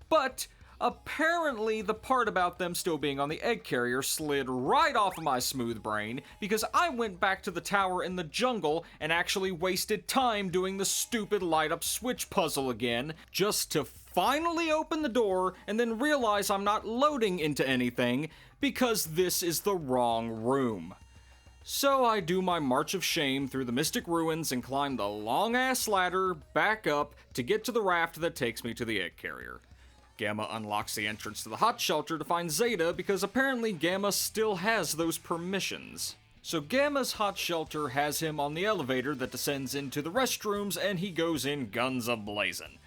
But apparently the part about them still being on the egg carrier slid right off of my smooth brain because I went back to the tower in the jungle and actually wasted time doing the stupid light up switch puzzle again just to finally open the door and then realize I'm not loading into anything because this is the wrong room. So I do my march of shame through the mystic ruins and climb the long ass ladder back up to get to the raft that takes me to the egg carrier. Gamma unlocks the entrance to the hot shelter to find Zeta because apparently Gamma still has those permissions. So Gamma's hot shelter has him on the elevator that descends into the restrooms and he goes in guns a-blazing.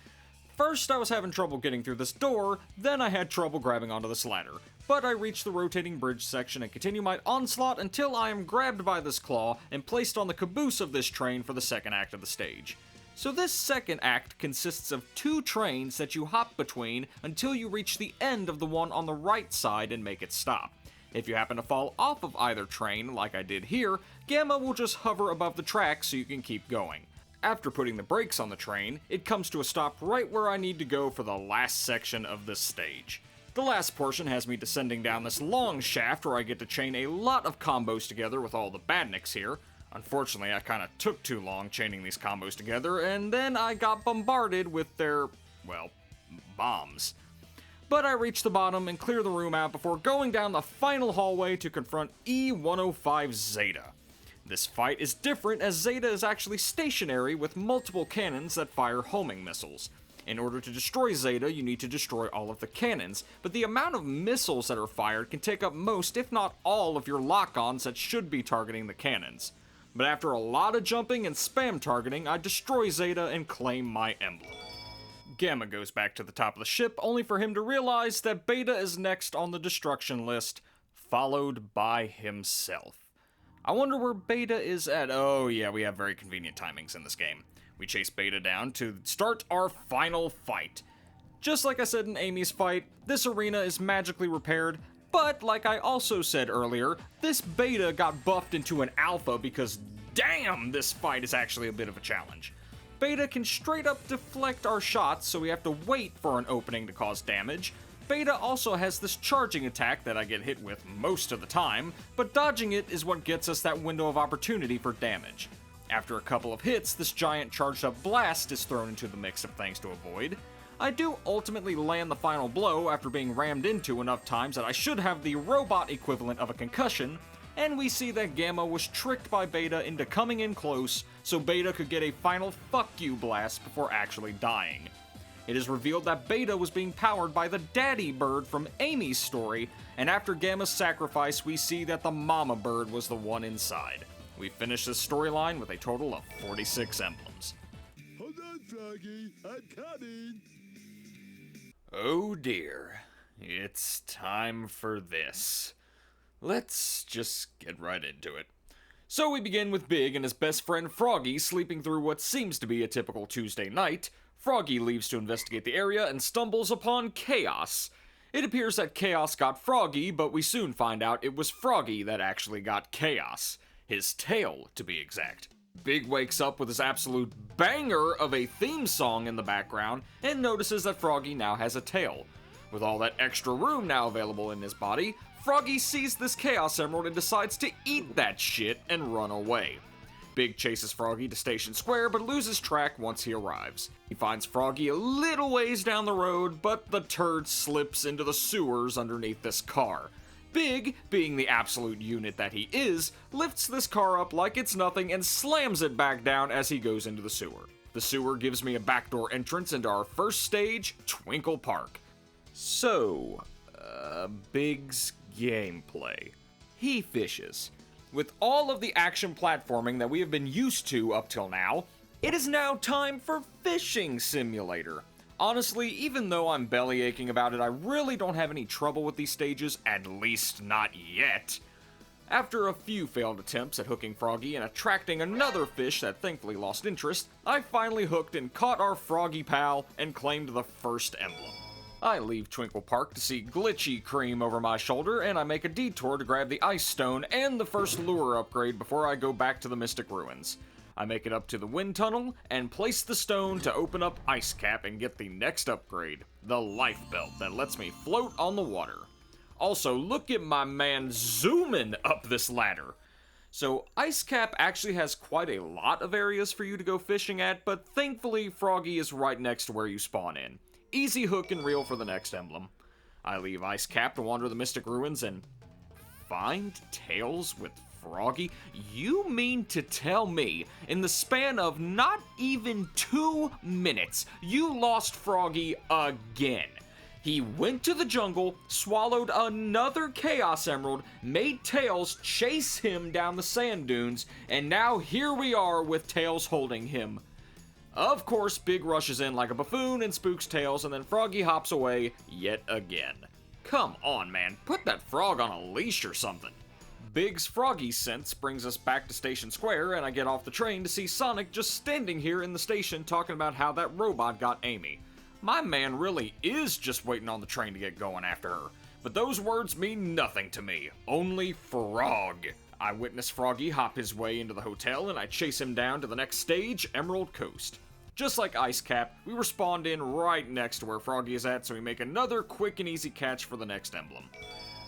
First I was having trouble getting through this door, then I had trouble grabbing onto this ladder. But I reach the rotating bridge section and continue my onslaught until I am grabbed by this claw and placed on the caboose of this train for the second act of the stage. So this second act consists of 2 trains that you hop between until you reach the end of the one on the right side and make it stop. If you happen to fall off of either train, like I did here, Gamma will just hover above the track so you can keep going. After putting the brakes on the train, it comes to a stop right where I need to go for the last section of this stage. The last portion has me descending down this long shaft where I get to chain a lot of combos together with all the badniks here. Unfortunately, I kinda took too long chaining these combos together, and then I got bombarded with their, well, bombs. But I reach the bottom and clear the room out before going down the final hallway to confront E105 Zeta. This fight is different as Zeta is actually stationary with multiple cannons that fire homing missiles. In order to destroy Zeta, you need to destroy all of the cannons, but the amount of missiles that are fired can take up most, if not all, of your lock-ons that should be targeting the cannons. But after a lot of jumping and spam targeting, I destroy Zeta and claim my emblem. Gamma goes back to the top of the ship, only for him to realize that Beta is next on the destruction list, followed by himself. I wonder where Beta is at. Oh yeah, we have very convenient timings in this game. We chase Beta down to start our final fight. Just like I said in Amy's fight, this arena is magically repaired, but like I also said earlier, this Beta got buffed into an alpha because damn, this fight is actually a bit of a challenge. Beta can straight up deflect our shots, so we have to wait for an opening to cause damage. Beta also has this charging attack that I get hit with most of the time, but dodging it is what gets us that window of opportunity for damage. After a couple of hits, this giant charged up blast is thrown into the mix of things to avoid. I do ultimately land the final blow after being rammed into enough times that I should have the robot equivalent of a concussion, and we see that Gamma was tricked by Beta into coming in close so Beta could get a final fuck you blast before actually dying. It is revealed that Beta was being powered by the daddy bird from Amy's story, and after Gamma's sacrifice we see that the mama bird was the one inside. We finish this storyline with a total of 46 emblems. Hold on, Froggy. I'm coming. Oh dear, it's time for this. Let's just get right into it. So we begin with Big and his best friend Froggy sleeping through what seems to be a typical Tuesday night. Froggy leaves to investigate the area and stumbles upon Chaos. It appears that Chaos got Froggy, but we soon find out it was Froggy that actually got Chaos. His tail, to be exact. Big wakes up with his absolute banger of a theme song in the background and notices that Froggy now has a tail. With all that extra room now available in his body, Froggy sees this Chaos Emerald and decides to eat that shit and run away. Big chases Froggy to Station Square but loses track once he arrives. He finds Froggy a little ways down the road, but the turd slips into the sewers underneath this car. Big, being the absolute unit that he is, lifts this car up like it's nothing and slams it back down as he goes into the sewer. The sewer gives me a backdoor entrance into our first stage, Twinkle Park. So, Big's gameplay. He fishes. With all of the action platforming that we have been used to up till now, it is now time for Fishing Simulator. Honestly, even though I'm belly aching about it, I really don't have any trouble with these stages, at least not yet. After a few failed attempts at hooking Froggy and attracting another fish that thankfully lost interest, I finally hooked and caught our Froggy pal and claimed the first emblem. I leave Twinkle Park to see Glitchy Cream over my shoulder, and I make a detour to grab the Ice Stone and the first lure upgrade before I go back to the Mystic Ruins. I make it up to the Wind Tunnel, and place the stone to open up Ice Cap and get the next upgrade, the Life Belt, that lets me float on the water. Also, look at my man zooming up this ladder. So, Ice Cap actually has quite a lot of areas for you to go fishing at, but thankfully, Froggy is right next to where you spawn in. Easy hook and reel for the next emblem. I leave Ice Cap to wander the Mystic Ruins and find Tails with Froggy? You mean to tell me, in the span of not even 2 minutes, you lost Froggy again? He went to the jungle, swallowed another Chaos Emerald, made Tails chase him down the sand dunes, and now here we are with Tails holding him. Of course, Big rushes in like a buffoon and spooks Tails, and then Froggy hops away yet again. Come on, man, put that frog on a leash or something. Big's Froggy sense brings us back to Station Square, and I get off the train to see Sonic just standing here in the station talking about how that robot got Amy. My man really is just waiting on the train to get going after her. But those words mean nothing to me. Only frog. I witness Froggy hop his way into the hotel, and I chase him down to the next stage, Emerald Coast. Just like Ice Cap, we were spawned in right next to where Froggy is at, so we make another quick and easy catch for the next emblem.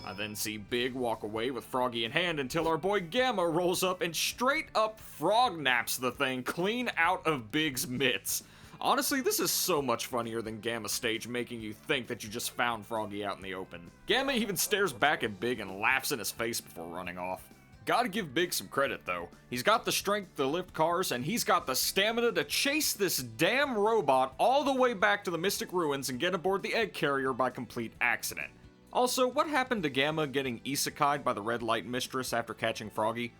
I then see Big walk away with Froggy in hand until our boy Gamma rolls up and straight up frog naps the thing clean out of Big's mitts. Honestly, this is so much funnier than Gamma's stage making you think that you just found Froggy out in the open. Gamma even stares back at Big and laughs in his face before running off. Gotta give Big some credit though. He's got the strength to lift cars, and he's got the stamina to chase this damn robot all the way back to the Mystic Ruins and get aboard the egg carrier by complete accident. Also, what happened to Gamma getting isekai'd by the Red Light Mistress after catching Froggy?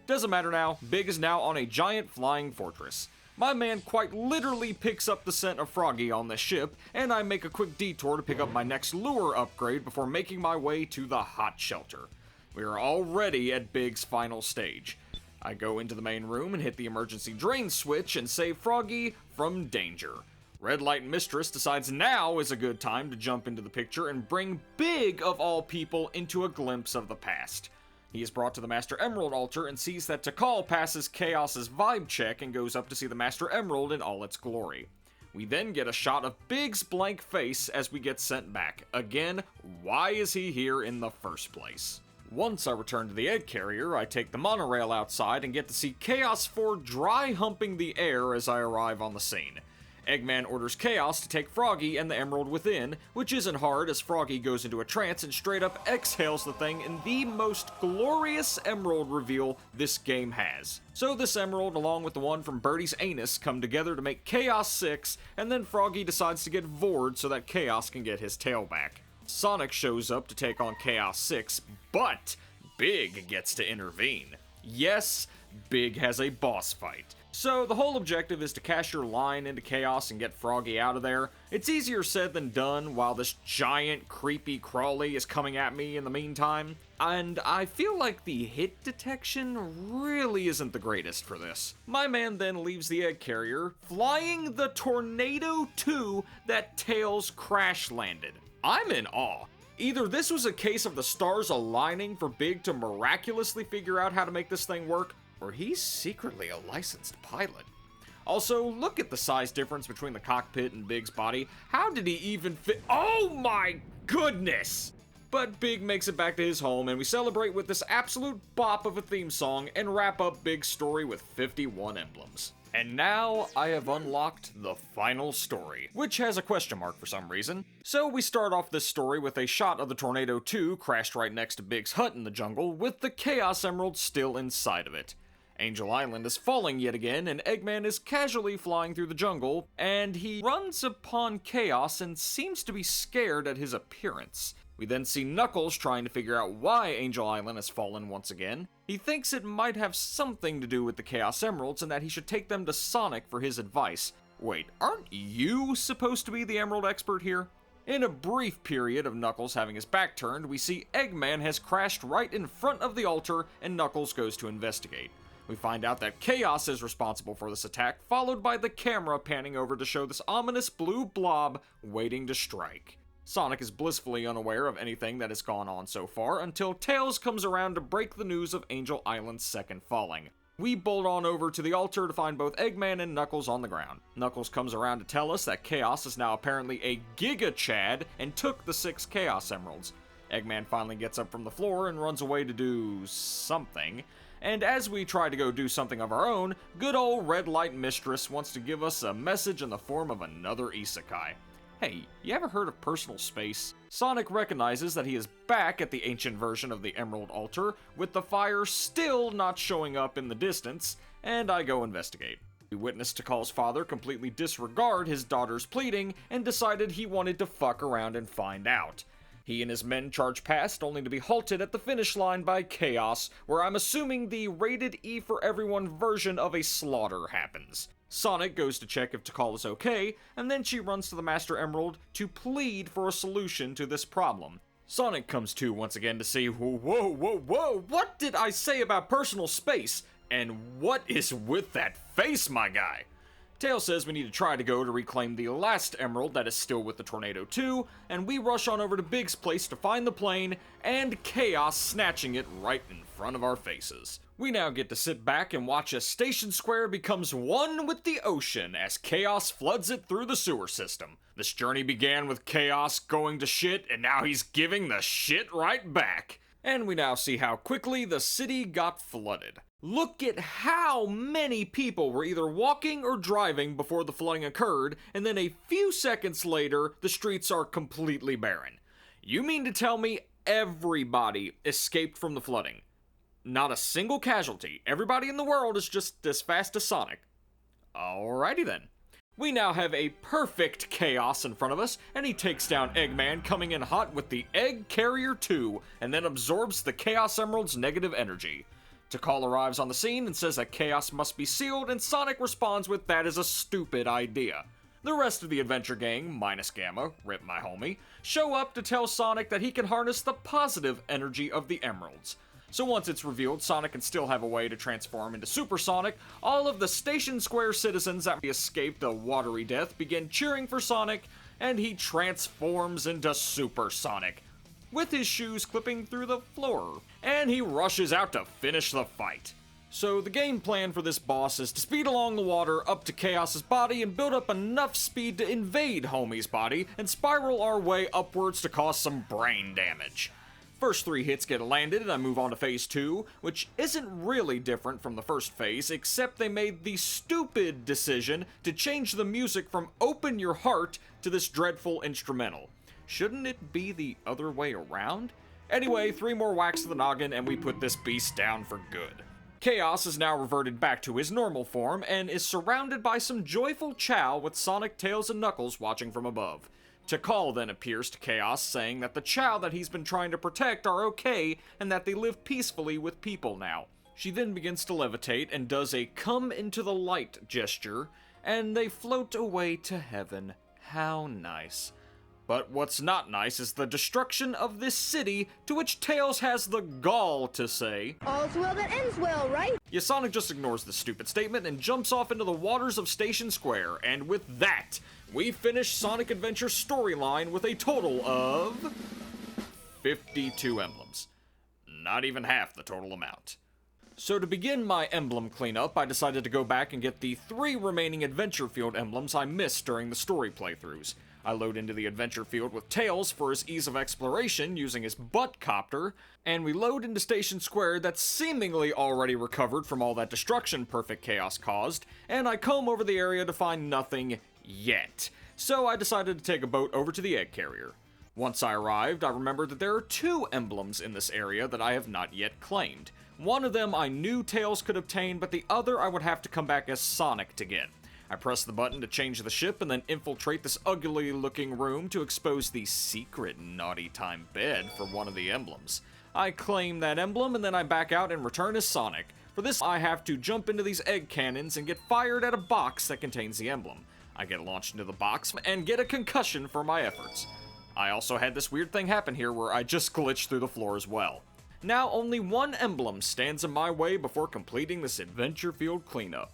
Doesn't matter now, Big is now on a giant flying fortress. My man quite literally picks up the scent of Froggy on this ship, and I make a quick detour to pick up my next lure upgrade before making my way to the hot shelter. We are already at Big's final stage. I go into the main room and hit the emergency drain switch and save Froggy from danger. Red Light Mistress decides now is a good time to jump into the picture and bring Big, of all people, into a glimpse of the past. He is brought to the Master Emerald altar and sees that Tikal passes Chaos's vibe check and goes up to see the Master Emerald in all its glory. We then get a shot of Big's blank face as we get sent back. Again, why is he here in the first place? Once I return to the egg carrier, I take the monorail outside and get to see Chaos 4 dry humping the air as I arrive on the scene. Eggman orders Chaos to take Froggy and the emerald within, which isn't hard as Froggy goes into a trance and straight up exhales the thing in the most glorious emerald reveal this game has. So this emerald, along with the one from Birdie's anus, come together to make Chaos 6, and then Froggy decides to get Vored so that Chaos can get his tail back. Sonic shows up to take on Chaos 6, but Big gets to intervene. Yes, Big has a boss fight. So the whole objective is to cash your line into Chaos and get Froggy out of there. It's easier said than done while this giant creepy crawly is coming at me in the meantime. And I feel like the hit detection really isn't the greatest for this. My man then leaves the egg carrier, flying the Tornado 2 that Tails crash landed. I'm in awe. Either this was a case of the stars aligning for Big to miraculously figure out how to make this thing work, or he's secretly a licensed pilot. Also, look at the size difference between the cockpit and Big's body. How did he even fit? Oh my goodness! But Big makes it back to his home, and we celebrate with this absolute bop of a theme song and wrap up Big's story with 51 emblems. And now I have unlocked the final story, which has a question mark for some reason. So we start off this story with a shot of the Tornado 2 crashed right next to Big's hut in the jungle, with the Chaos Emerald still inside of it. Angel Island is falling yet again, and Eggman is casually flying through the jungle, and he runs upon Chaos and seems to be scared at his appearance. We then see Knuckles trying to figure out why Angel Island has fallen once again. He thinks it might have something to do with the Chaos Emeralds and that he should take them to Sonic for his advice. Wait, aren't you supposed to be the Emerald expert here? In a brief period of Knuckles having his back turned, we see Eggman has crashed right in front of the altar and Knuckles goes to investigate. We find out that Chaos is responsible for this attack, followed by the camera panning over to show this ominous blue blob waiting to strike. Sonic is blissfully unaware of anything that has gone on so far until Tails comes around to break the news of Angel Island's second falling. We bolt on over to the altar to find both Eggman and Knuckles on the ground. Knuckles comes around to tell us that Chaos is now apparently a Giga Chad and took the 6 Chaos Emeralds. Eggman finally gets up from the floor and runs away to do something. And as we try to go do something of our own, good old Red Light Mistress wants to give us a message in the form of another isekai. Hey, you ever heard of personal space? Sonic recognizes that he is back at the ancient version of the Emerald Altar, with the fire still not showing up in the distance, and I go investigate. We witness Tikal's father completely disregard his daughter's pleading and decided he wanted to fuck around and find out. He and his men charge past, only to be halted at the finish line by Chaos, where I'm assuming the rated E for everyone version of a slaughter happens. Sonic goes to check if Tikal is okay, and then she runs to the Master Emerald to plead for a solution to this problem. Sonic comes to once again to see, whoa, what did I say about personal space? And what is with that face, my guy? Tails says we need to try to go to reclaim the last emerald that is still with the Tornado 2, and we rush on over to Big's place to find the plane, and Chaos snatching it right in front of our faces. We now get to sit back and watch as Station Square becomes one with the ocean as Chaos floods it through the sewer system. This journey began with Chaos going to shit, and now he's giving the shit right back. And we now see how quickly the city got flooded. Look at how many people were either walking or driving before the flooding occurred, and then a few seconds later, the streets are completely barren. You mean to tell me everybody escaped from the flooding? Not a single casualty. Everybody in the world is just as fast as Sonic. Alrighty then. We now have a perfect Chaos in front of us, and he takes down Eggman, coming in hot with the Egg Carrier 2, and then absorbs the Chaos Emerald's negative energy. Tikal arrives on the scene and says that Chaos must be sealed, and Sonic responds with that is a stupid idea. The rest of the adventure gang, minus Gamma, rip my homie, show up to tell Sonic that he can harness the positive energy of the emeralds. So once it's revealed Sonic can still have a way to transform into Super Sonic, all of the Station Square citizens that escaped a watery death begin cheering for Sonic, and he transforms into Super Sonic, with his shoes clipping through the floor, and he rushes out to finish the fight. So the game plan for this boss is to speed along the water up to Chaos's body and build up enough speed to invade Homie's body and spiral our way upwards to cause some brain damage. First 3 hits get landed and I move on to phase 2, which isn't really different from the first phase, except they made the stupid decision to change the music from Open Your Heart to this dreadful instrumental. Shouldn't it be the other way around? Anyway, 3 more whacks to the noggin and we put this beast down for good. Chaos is now reverted back to his normal form and is surrounded by some joyful Chao with Sonic, Tails, and Knuckles watching from above. Tikal then appears to Chaos saying that the Chao that he's been trying to protect are okay and that they live peacefully with people now. She then begins to levitate and does a come into the light gesture, and they float away to heaven. How nice. But what's not nice is the destruction of this city, to which Tails has the gall to say, All's well that ends well, right? Yeah, Sonic just ignores this stupid statement and jumps off into the waters of Station Square, and with that, we finish Sonic Adventure storyline with a total of 52 emblems. Not even half the total amount. So to begin my emblem cleanup, I decided to go back and get the 3 remaining Adventure Field emblems I missed during the story playthroughs. I load into the Adventure Field with Tails for his ease of exploration using his butt copter, and we load into Station Square that's seemingly already recovered from all that destruction Perfect Chaos caused, and I comb over the area to find nothing yet. So I decided to take a boat over to the Egg Carrier. Once I arrived, I remembered that there are 2 emblems in this area that I have not yet claimed. One of them I knew Tails could obtain, but the other I would have to come back as Sonic to get. I press the button to change the ship and then infiltrate this ugly looking room to expose the secret naughty time bed for one of the emblems. I claim that emblem and then I back out and return as Sonic. For this I have to jump into these egg cannons and get fired at a box that contains the emblem. I get launched into the box and get a concussion for my efforts. I also had this weird thing happen here where I just glitched through the floor as well. Now only 1 emblem stands in my way before completing this Adventure Field cleanup.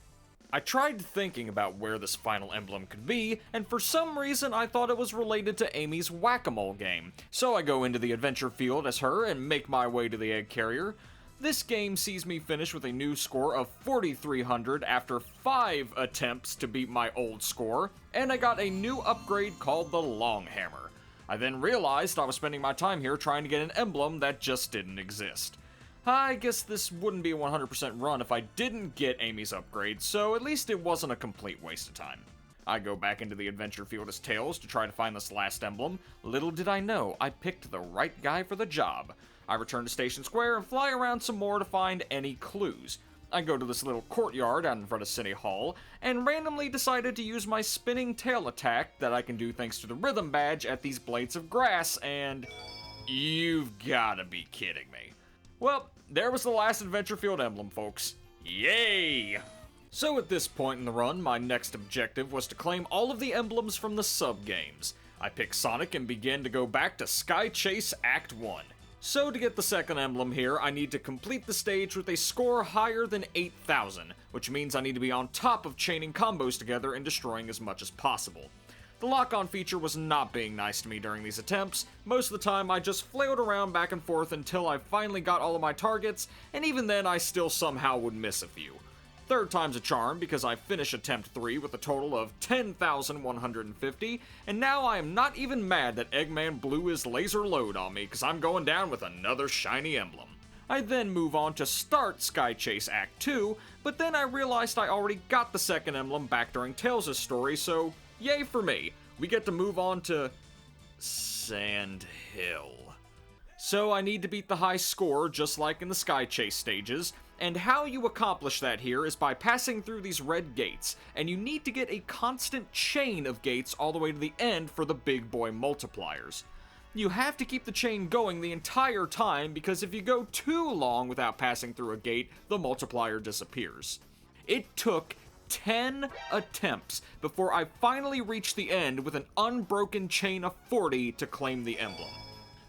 I tried thinking about where this final emblem could be, and for some reason I thought it was related to Amy's Whack-A-Mole game. So I go into the adventure field as her and make my way to the egg carrier. This game sees me finish with a new score of 4,300 after 5 attempts to beat my old score, and I got a new upgrade called the Long Hammer. I then realized I was spending my time here trying to get an emblem that just didn't exist. I guess this wouldn't be a 100% run if I didn't get Amy's upgrade, so at least it wasn't a complete waste of time. I go back into the adventure field as Tails to try to find this last emblem. Little did I know, I picked the right guy for the job. I return to Station Square and fly around some more to find any clues. I go to this little courtyard out in front of City Hall, and randomly decided to use my spinning tail attack that I can do thanks to the rhythm badge at these blades of grass, and... you've gotta be kidding me. Well, there was the last Adventure Field emblem, folks. Yay! So at this point in the run, my next objective was to claim all of the emblems from the sub-games. I pick Sonic and begin to go back to Sky Chase Act 1. So to get the second emblem here, I need to complete the stage with a score higher than 8,000, which means I need to be on top of chaining combos together and destroying as much as possible. The lock-on feature was not being nice to me during these attempts. Most of the time, I just flailed around back and forth until I finally got all of my targets, and even then, I still somehow would miss a few. Third time's a charm, because I finish attempt 3 with a total of 10,150, and now I am not even mad that Eggman blew his laser load on me, because I'm going down with another shiny emblem. I then move on to start Sky Chase Act 2, but then I realized I already got the second emblem back during Tails' story, so yay for me. We get to move on to Sand Hill. So I need to beat the high score just like in the Sky Chase stages, and how you accomplish that here is by passing through these red gates, and you need to get a constant chain of gates all the way to the end for the big boy multipliers. You have to keep the chain going the entire time because if you go too long without passing through a gate, the multiplier disappears. It took 10 attempts before I finally reached the end with an unbroken chain of 40 to claim the emblem.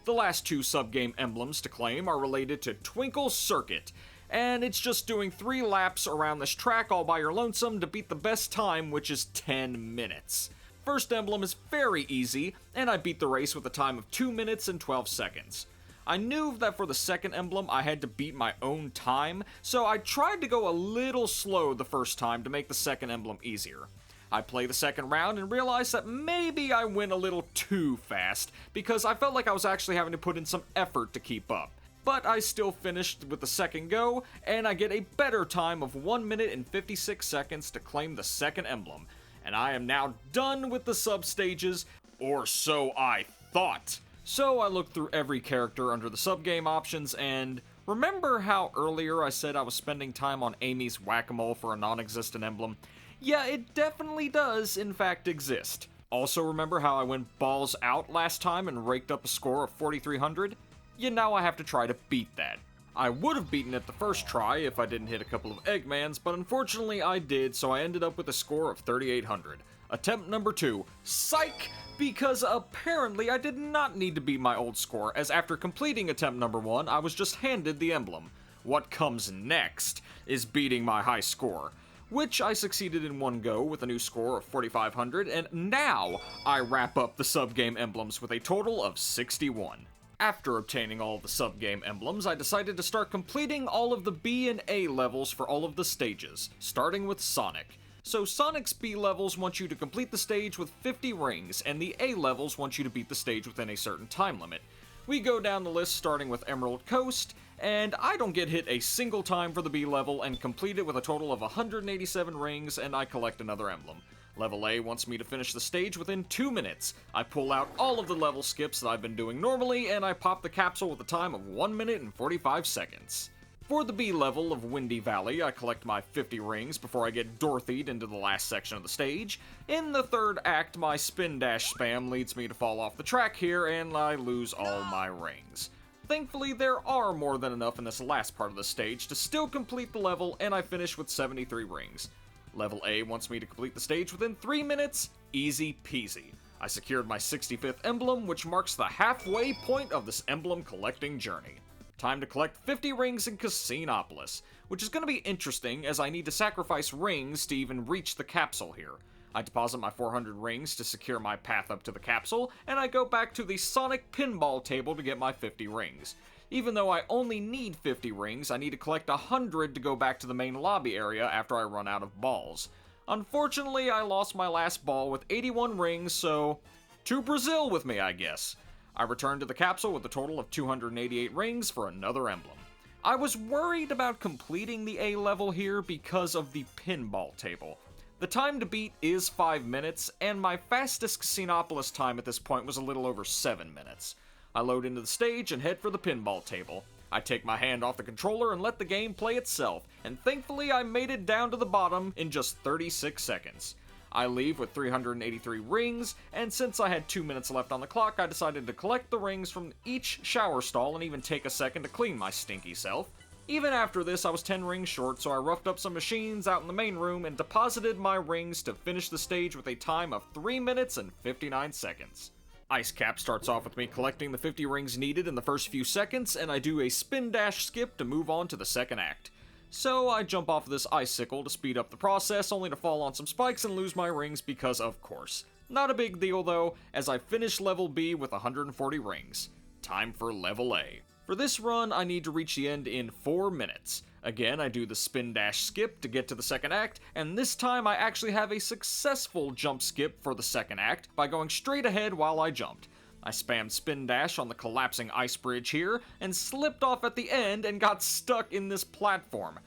The last 2 sub-game emblems to claim are related to Twinkle Circuit, and it's just doing 3 laps around this track all by your lonesome to beat the best time, which is 10 minutes. First emblem is very easy, and I beat the race with a time of 2 minutes and 12 seconds. I knew that for the second emblem I had to beat my own time, so I tried to go a little slow the first time to make the second emblem easier. I play the second round and realized that maybe I went a little too fast, because I felt like I was actually having to put in some effort to keep up. But I still finished with the second go, and I get a better time of 1 minute and 56 seconds to claim the second emblem. And I am now done with the sub-stages, or so I thought. So I looked through every character under the sub-game options, and remember how earlier I said I was spending time on Amy's Whack-A-Mole for a non-existent emblem? Yeah, it definitely does, in fact, exist. Also remember how I went balls out last time and raked up a score of 4,300? Yeah, now I have to try to beat that. I would have beaten it the first try if I didn't hit a couple of Eggmans, but unfortunately I did, so I ended up with a score of 3,800. Attempt number 2. Psych! Because apparently I did not need to beat my old score, as after completing attempt number 1, I was just handed the emblem. What comes next is beating my high score, which I succeeded in one go with a new score of 4,500, and now I wrap up the sub-game emblems with a total of 61. After obtaining all of the sub-game emblems, I decided to start completing all of the B and A levels for all of the stages, starting with Sonic. So Sonic's B levels want you to complete the stage with 50 rings, and the A levels want you to beat the stage within a certain time limit. We go down the list starting with Emerald Coast, and I don't get hit a single time for the B level and complete it with a total of 187 rings, and I collect another emblem. Level A wants me to finish the stage within 2 minutes. I pull out all of the level skips that I've been doing normally, and I pop the capsule with a time of 1 minute and 45 seconds. For the B level of Windy Valley, I collect my 50 rings before I get Dorothy'd into the last section of the stage. In the third act, my spin dash spam leads me to fall off the track here, and I lose all my rings. Thankfully, there are more than enough in this last part of the stage to still complete the level, and I finish with 73 rings. Level A wants me to complete the stage within 3 minutes. Easy peasy. I secured my 65th emblem, which marks the halfway point of this emblem collecting journey. Time to collect 50 rings in Casinopolis, which is going to be interesting as I need to sacrifice rings to even reach the capsule here. I deposit my 400 rings to secure my path up to the capsule, and I go back to the Sonic pinball table to get my 50 rings. Even though I only need 50 rings, I need to collect 100 to go back to the main lobby area after I run out of balls. Unfortunately, I lost my last ball with 81 rings, so to Brazil with me, I guess. I returned to the capsule with a total of 288 rings for another emblem. I was worried about completing the A level here because of the pinball table. The time to beat is 5 minutes, and my fastest Casinopolis time at this point was a little over 7 minutes. I load into the stage and head for the pinball table. I take my hand off the controller and let the game play itself, and thankfully I made it down to the bottom in just 36 seconds. I leave with 383 rings, and since I had 2 minutes left on the clock, I decided to collect the rings from each shower stall and even take a second to clean my stinky self. Even after this, I was 10 rings short, so I roughed up some machines out in the main room and deposited my rings to finish the stage with a time of 3 minutes and 59 seconds. Ice Cap starts off with me collecting the 50 rings needed in the first few seconds, and I do a spin dash skip to move on to the second act. So I jump off of this icicle to speed up the process, only to fall on some spikes and lose my rings because of course. Not a big deal though, as I finish level B with 140 rings. Time for level A. For this run, I need to reach the end in 4 minutes. Again, I do the spin dash skip to get to the second act, and this time I actually have a successful jump skip for the second act by going straight ahead while I jumped. I spammed spin dash on the collapsing ice bridge here, and slipped off at the end and got stuck in this platform.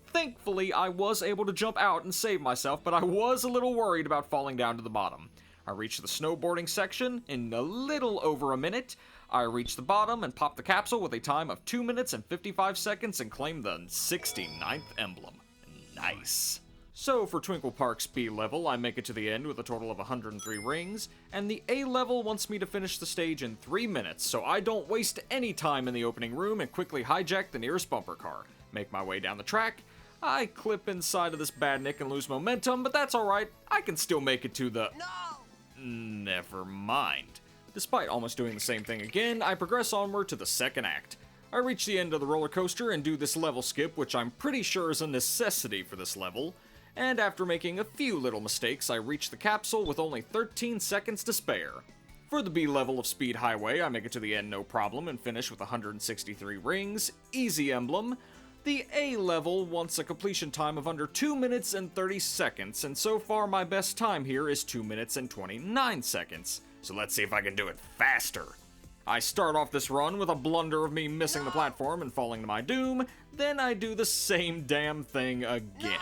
Thankfully, I was able to jump out and save myself, but I was a little worried about falling down to the bottom. I reached the snowboarding section in a little over a minute. I reached the bottom and popped the capsule with a time of 2 minutes and 55 seconds and claimed the 69th emblem. Nice. So for Twinkle Park's B level, I make it to the end with a total of 103 rings, and the A level wants me to finish the stage in 3 minutes, so I don't waste any time in the opening room and quickly hijack the nearest bumper car. Make my way down the track. I clip inside of this badnik and lose momentum, but that's alright. I can still make it to the... Never mind. Despite almost doing the same thing again, I progress onward to the second act. I reach the end of the roller coaster and do this level skip, which I'm pretty sure is a necessity for this level. And after making a few little mistakes, I reach the capsule with only 13 seconds to spare. For the B level of Speed Highway, I make it to the end no problem and finish with 163 rings, easy emblem. The A level wants a completion time of under 2 minutes and 30 seconds, and so far my best time here is 2 minutes and 29 seconds. So let's see if I can do it faster. I start off this run with a blunder of me missing the platform and falling to my doom, then I do the same damn thing again.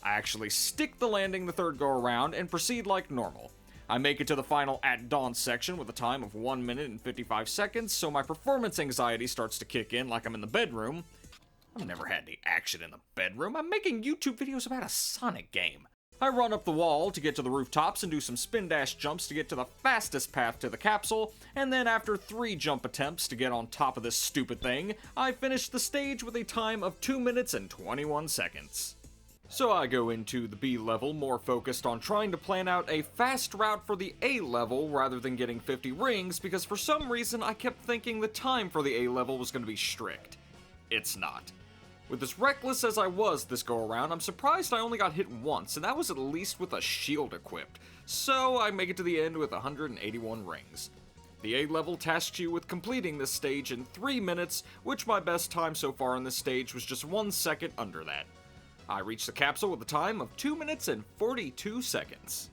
I actually stick the landing the third go around and proceed like normal. I make it to the final At Dawn section with a time of 1 minute and 55 seconds, so my performance anxiety starts to kick in like I'm in the bedroom. I've never had any action in the bedroom. I'm making YouTube videos about a Sonic game. I run up the wall to get to the rooftops and do some spin dash jumps to get to the fastest path to the capsule, and then after 3 jump attempts to get on top of this stupid thing, I finish the stage with a time of 2 minutes and 21 seconds. So I go into the B level more focused on trying to plan out a fast route for the A level rather than getting 50 rings, because for some reason I kept thinking the time for the A level was going to be strict. It's not. With as reckless as I was this go around, I'm surprised I only got hit once, and that was at least with a shield equipped. So I make it to the end with 181 rings. The A level tasks you with completing this stage in 3 minutes, which my best time so far in this stage was just 1 second under that. I reached the capsule with a time of 2 minutes and 42 seconds.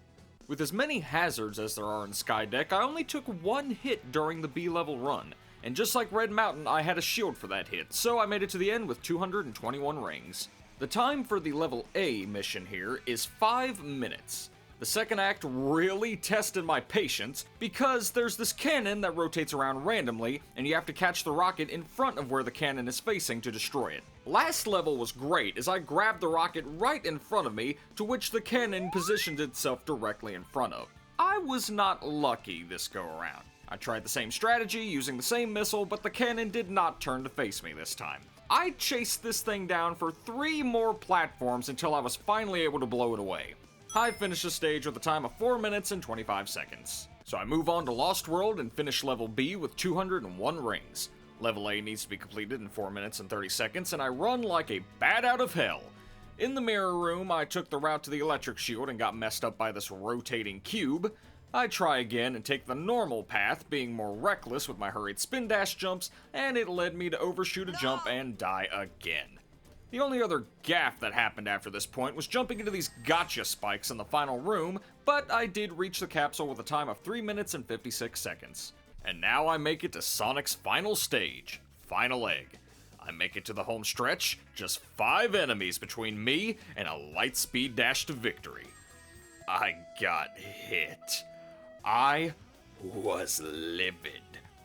With as many hazards as there are in Skydeck, I only took 1 hit during the B level run. And just like Red Mountain, I had a shield for that hit, so I made it to the end with 221 rings. The time for the level A mission here is 5 minutes. The second act really tested my patience, because there's this cannon that rotates around randomly, and you have to catch the rocket in front of where the cannon is facing to destroy it. Last level was great, as I grabbed the rocket right in front of me, to which the cannon positioned itself directly in front of. I was not lucky this go around. I tried the same strategy, using the same missile, but the cannon did not turn to face me this time. I chased this thing down for 3 more platforms until I was finally able to blow it away. I finished the stage with a time of 4 minutes and 25 seconds. So I move on to Lost World and finish level B with 201 rings. Level A needs to be completed in 4 minutes and 30 seconds, and I run like a bat out of hell. In the mirror room, I took the route to the electric shield and got messed up by this rotating cube. I try again and take the normal path, being more reckless with my hurried spin dash jumps, and it led me to overshoot a jump and die again. The only other gaffe that happened after this point was jumping into these gotcha spikes in the final room, but I did reach the capsule with a time of 3 minutes and 56 seconds. And now I make it to Sonic's final stage, Final Egg. I make it to the home stretch, just 5 enemies between me and a light speed dash to victory. I got hit. I was livid,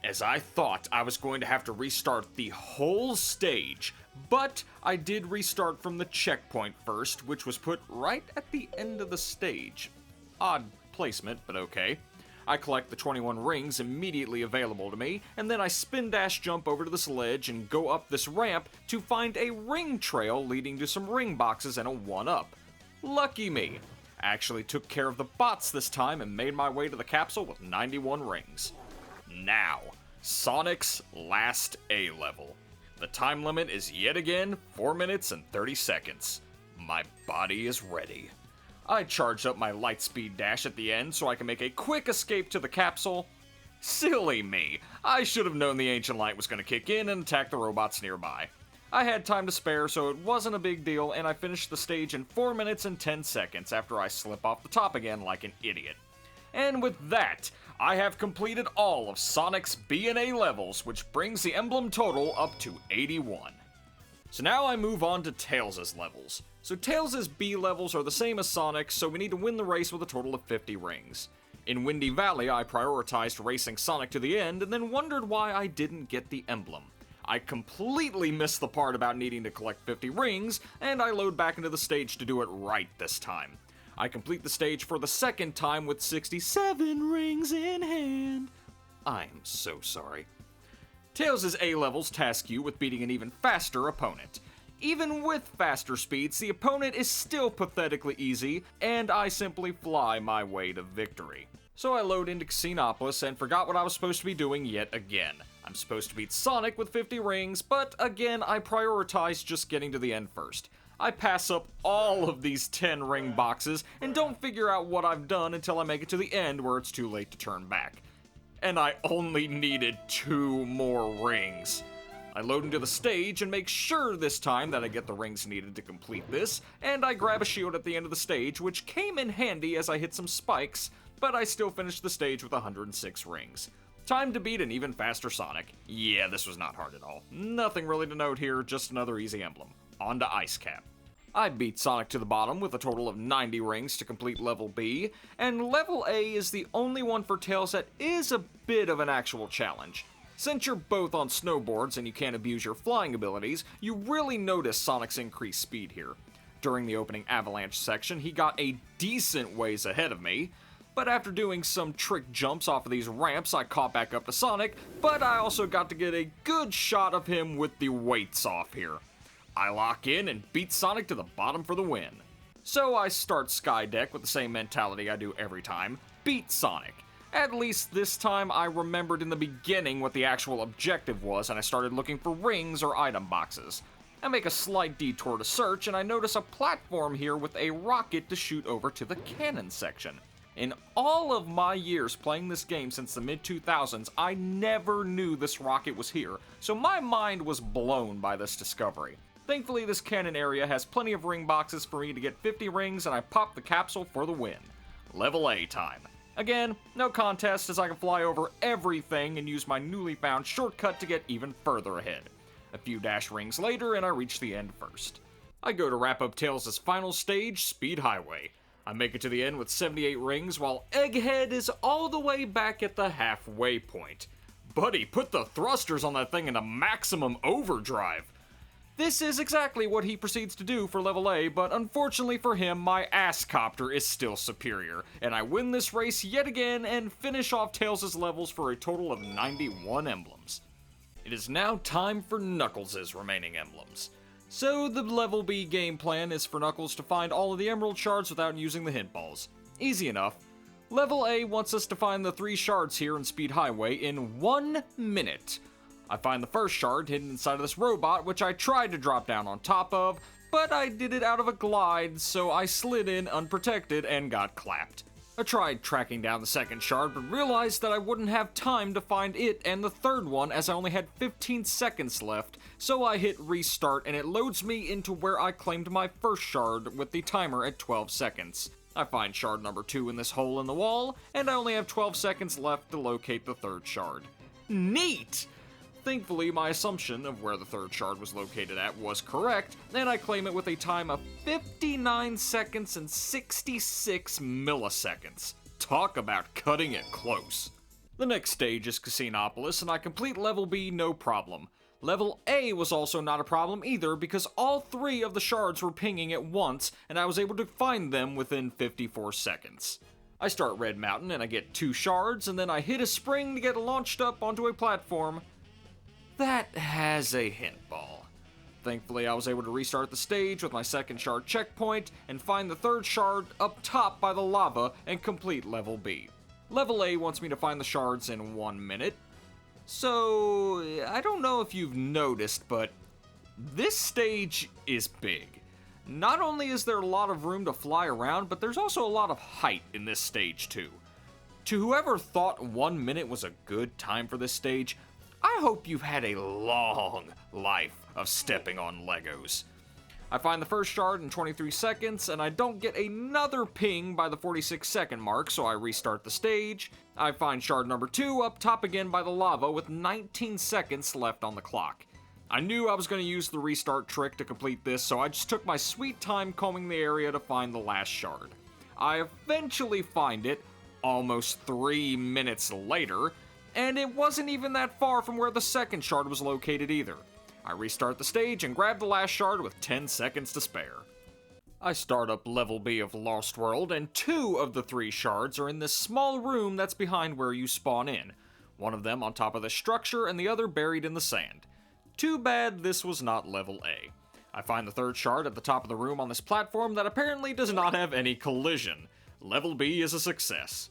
as I thought I was going to have to restart the whole stage, but I did restart from the checkpoint first, which was put right at the end of the stage. Odd placement, but okay. I collect the 21 rings immediately available to me, and then I spin dash jump over to this ledge and go up this ramp to find a ring trail leading to some ring boxes and a 1-up. Lucky me. I actually took care of the bots this time and made my way to the capsule with 91 rings. Now, Sonic's last A level. The time limit is yet again 4 minutes and 30 seconds. My body is ready. I charged up my light speed dash at the end so I can make a quick escape to the capsule. Silly me. I should have known the Ancient Light was going to kick in and attack the robots nearby. I had time to spare, so it wasn't a big deal, and I finished the stage in 4 minutes and 10 seconds after I slip off the top again like an idiot. And with that, I have completed all of Sonic's B and A levels, which brings the emblem total up to 81. So now I move on to Tails' levels. So Tails' B levels are the same as Sonic's, so we need to win the race with a total of 50 rings. In Windy Valley, I prioritized racing Sonic to the end, and then wondered why I didn't get the emblem. I completely missed the part about needing to collect 50 rings, and I load back into the stage to do it right this time. I complete the stage for the second time with 67 rings in hand. I am so sorry. Tails' A levels task you with beating an even faster opponent. Even with faster speeds, the opponent is still pathetically easy, and I simply fly my way to victory. So I load into Casinopolis and forgot what I was supposed to be doing yet again. I'm supposed to beat Sonic with 50 rings, but again I prioritize just getting to the end first. I pass up all of these 10 ring boxes and don't figure out what I've done until I make it to the end where it's too late to turn back. And I only needed 2 more rings. I load into the stage and make sure this time that I get the rings needed to complete this, and I grab a shield at the end of the stage, which came in handy as I hit some spikes, but I still finished the stage with 106 rings. Time to beat an even faster Sonic. Yeah, this was not hard at all. Nothing really to note here, just another easy emblem. On to Ice Cap. I beat Sonic to the bottom with a total of 90 rings to complete Level B, and Level A is the only one for Tails that is a bit of an actual challenge. Since you're both on snowboards and you can't abuse your flying abilities, you really notice Sonic's increased speed here. During the opening avalanche section, he got a decent ways ahead of me, but after doing some trick jumps off of these ramps, I caught back up to Sonic, but I also got to get a good shot of him with the weights off here. I lock in and beat Sonic to the bottom for the win. So I start Skydeck with the same mentality I do every time, beat Sonic. At least this time I remembered in the beginning what the actual objective was and I started looking for rings or item boxes. I make a slight detour to search and I notice a platform here with a rocket to shoot over to the cannon section. In all of my years playing this game since the mid-2000s, I never knew this rocket was here, so my mind was blown by this discovery. Thankfully, this cannon area has plenty of ring boxes for me to get 50 rings, and I pop the capsule for the win. Level A time. Again, no contest as I can fly over everything and use my newly found shortcut to get even further ahead. A few dash rings later, and I reach the end first. I go to wrap up Tails' final stage, Speed Highway. I make it to the end with 78 rings, while Egghead is all the way back at the halfway point. Buddy, put the thrusters on that thing into maximum overdrive. This is exactly what he proceeds to do for Level A, but unfortunately for him, my ass copter is still superior, and I win this race yet again and finish off Tails' levels for a total of 91 emblems. It is now time for Knuckles' remaining emblems. So the Level B game plan is for Knuckles to find all of the Emerald Shards without using the hint balls. Easy enough. Level A wants us to find the 3 shards here in Speed Highway in 1 minute. I find the first shard hidden inside of this robot, which I tried to drop down on top of, but I did it out of a glide, so I slid in unprotected and got clapped. I tried tracking down the second shard, but realized that I wouldn't have time to find it and the third one as I only had 15 seconds left, so I hit restart and it loads me into where I claimed my first shard with the timer at 12 seconds. I find shard number 2 in this hole in the wall, and I only have 12 seconds left to locate the third shard. Neat! Thankfully, my assumption of where the third shard was located at was correct, and I claim it with a time of 59 seconds and 66 milliseconds. Talk about cutting it close. The next stage is Casinopolis, and I complete level B no problem. Level A was also not a problem either because all 3 of the shards were pinging at once, and I was able to find them within 54 seconds. I start Red Mountain and I get 2 shards, and then I hit a spring to get launched up onto a platform that has a hint ball. Thankfully, I was able to restart the stage with my second shard checkpoint and find the third shard up top by the lava and complete level B. Level A wants me to find the shards in 1 minute. So, I don't know if you've noticed, but this stage is big. Not only is there a lot of room to fly around, but there's also a lot of height in this stage too. To whoever thought 1 minute was a good time for this stage, I hope you've had a long life of stepping on Legos. I find the first shard in 23 seconds, and I don't get another ping by the 46-second mark, so I restart the stage. I find shard number 2 up top again by the lava with 19 seconds left on the clock. I knew I was going to use the restart trick to complete this, so I just took my sweet time combing the area to find the last shard. I eventually find it, almost 3 minutes later, and it wasn't even that far from where the second shard was located either. I restart the stage and grab the last shard with 10 seconds to spare. I start up level B of Lost World, and 2 of the 3 shards are in this small room that's behind where you spawn in. One of them on top of the structure and the other buried in the sand. Too bad this was not level A. I find the third shard at the top of the room on this platform that apparently does not have any collision. Level B is a success.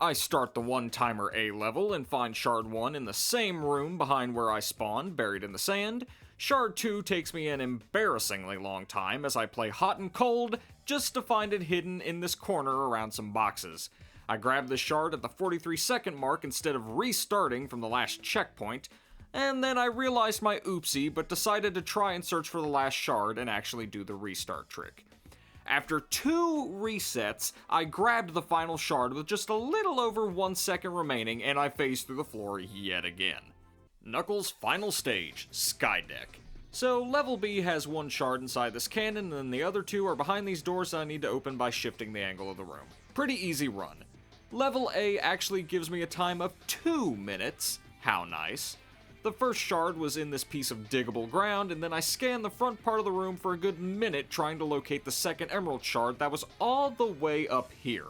I start the one-timer A level and find Shard 1 in the same room behind where I spawned, buried in the sand. Shard 2 takes me an embarrassingly long time as I play hot and cold just to find it hidden in this corner around some boxes. I grab the shard at the 43-second mark instead of restarting from the last checkpoint, and then I realized my oopsie but decided to try and search for the last shard and actually do the restart trick. After 2 resets, I grabbed the final shard with just a little over 1 second remaining, and I phased through the floor yet again. Knuckles' final stage, Skydeck. So level B has 1 shard inside this cannon, and the other 2 are behind these doors that I need to open by shifting the angle of the room. Pretty easy run. Level A actually gives me a time of 2 minutes. How nice. The first shard was in this piece of diggable ground, and then I scanned the front part of the room for a good minute trying to locate the second emerald shard that was all the way up here.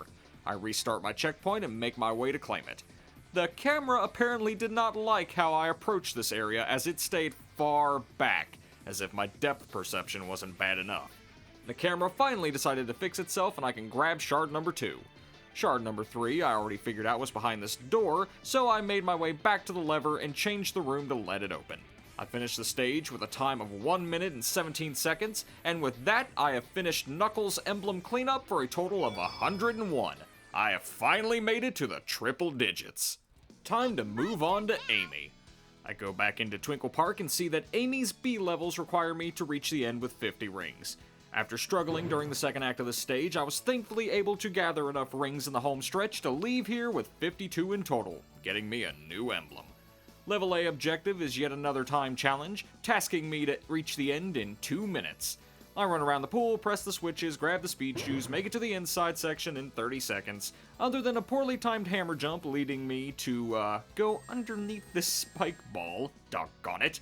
I restart my checkpoint and make my way to claim it. The camera apparently did not like how I approached this area as it stayed far back, as if my depth perception wasn't bad enough. The camera finally decided to fix itself and I can grab shard number 2. Shard number 3 I already figured out was behind this door, so I made my way back to the lever and changed the room to let it open. I finished the stage with a time of 1 minute and 17 seconds, and with that I have finished Knuckles' emblem cleanup for a total of 101. I have finally made it to the triple digits. Time to move on to Amy. I go back into Twinkle Park and see that Amy's B levels require me to reach the end with 50 rings. After struggling during the second act of this stage, I was thankfully able to gather enough rings in the home stretch to leave here with 52 in total, getting me a new emblem. Level A objective is yet another time challenge, tasking me to reach the end in 2 minutes. I run around the pool, press the switches, grab the speed shoes, make it to the inside section in 30 seconds, other than a poorly timed hammer jump leading me to, go underneath this spike ball. Doggone it.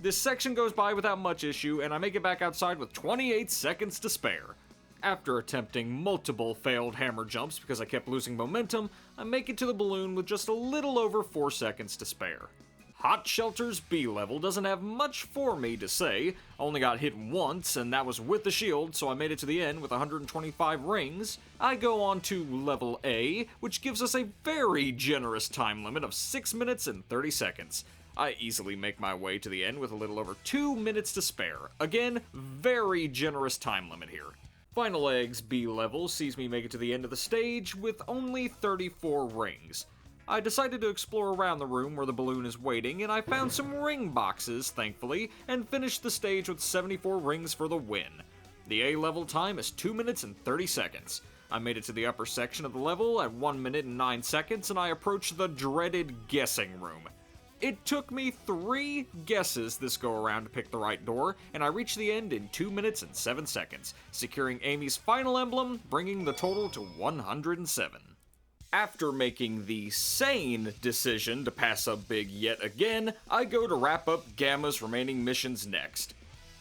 This section goes by without much issue, and I make it back outside with 28 seconds to spare. After attempting multiple failed hammer jumps because I kept losing momentum, I make it to the balloon with just a little over 4 seconds to spare. Hot Shelter's B level doesn't have much for me to say. Only got hit once, and that was with the shield, so I made it to the end with 125 rings. I go on to level A, which gives us a very generous time limit of 6 minutes and 30 seconds. I easily make my way to the end with a little over 2 minutes to spare. Again, very generous time limit here. Final Eggs B level sees me make it to the end of the stage with only 34 rings. I decided to explore around the room where the balloon is waiting, and I found some ring boxes, thankfully, and finished the stage with 74 rings for the win. The A level time is 2 minutes and 30 seconds. I made it to the upper section of the level at 1 minute and 9 seconds, and I approached the dreaded guessing room. It took me 3 guesses this go around to pick the right door, and I reached the end in 2 minutes and 7 seconds, securing Amy's final emblem, bringing the total to 107. After making the sane decision to pass up Big yet again, I go to wrap up Gamma's remaining missions next.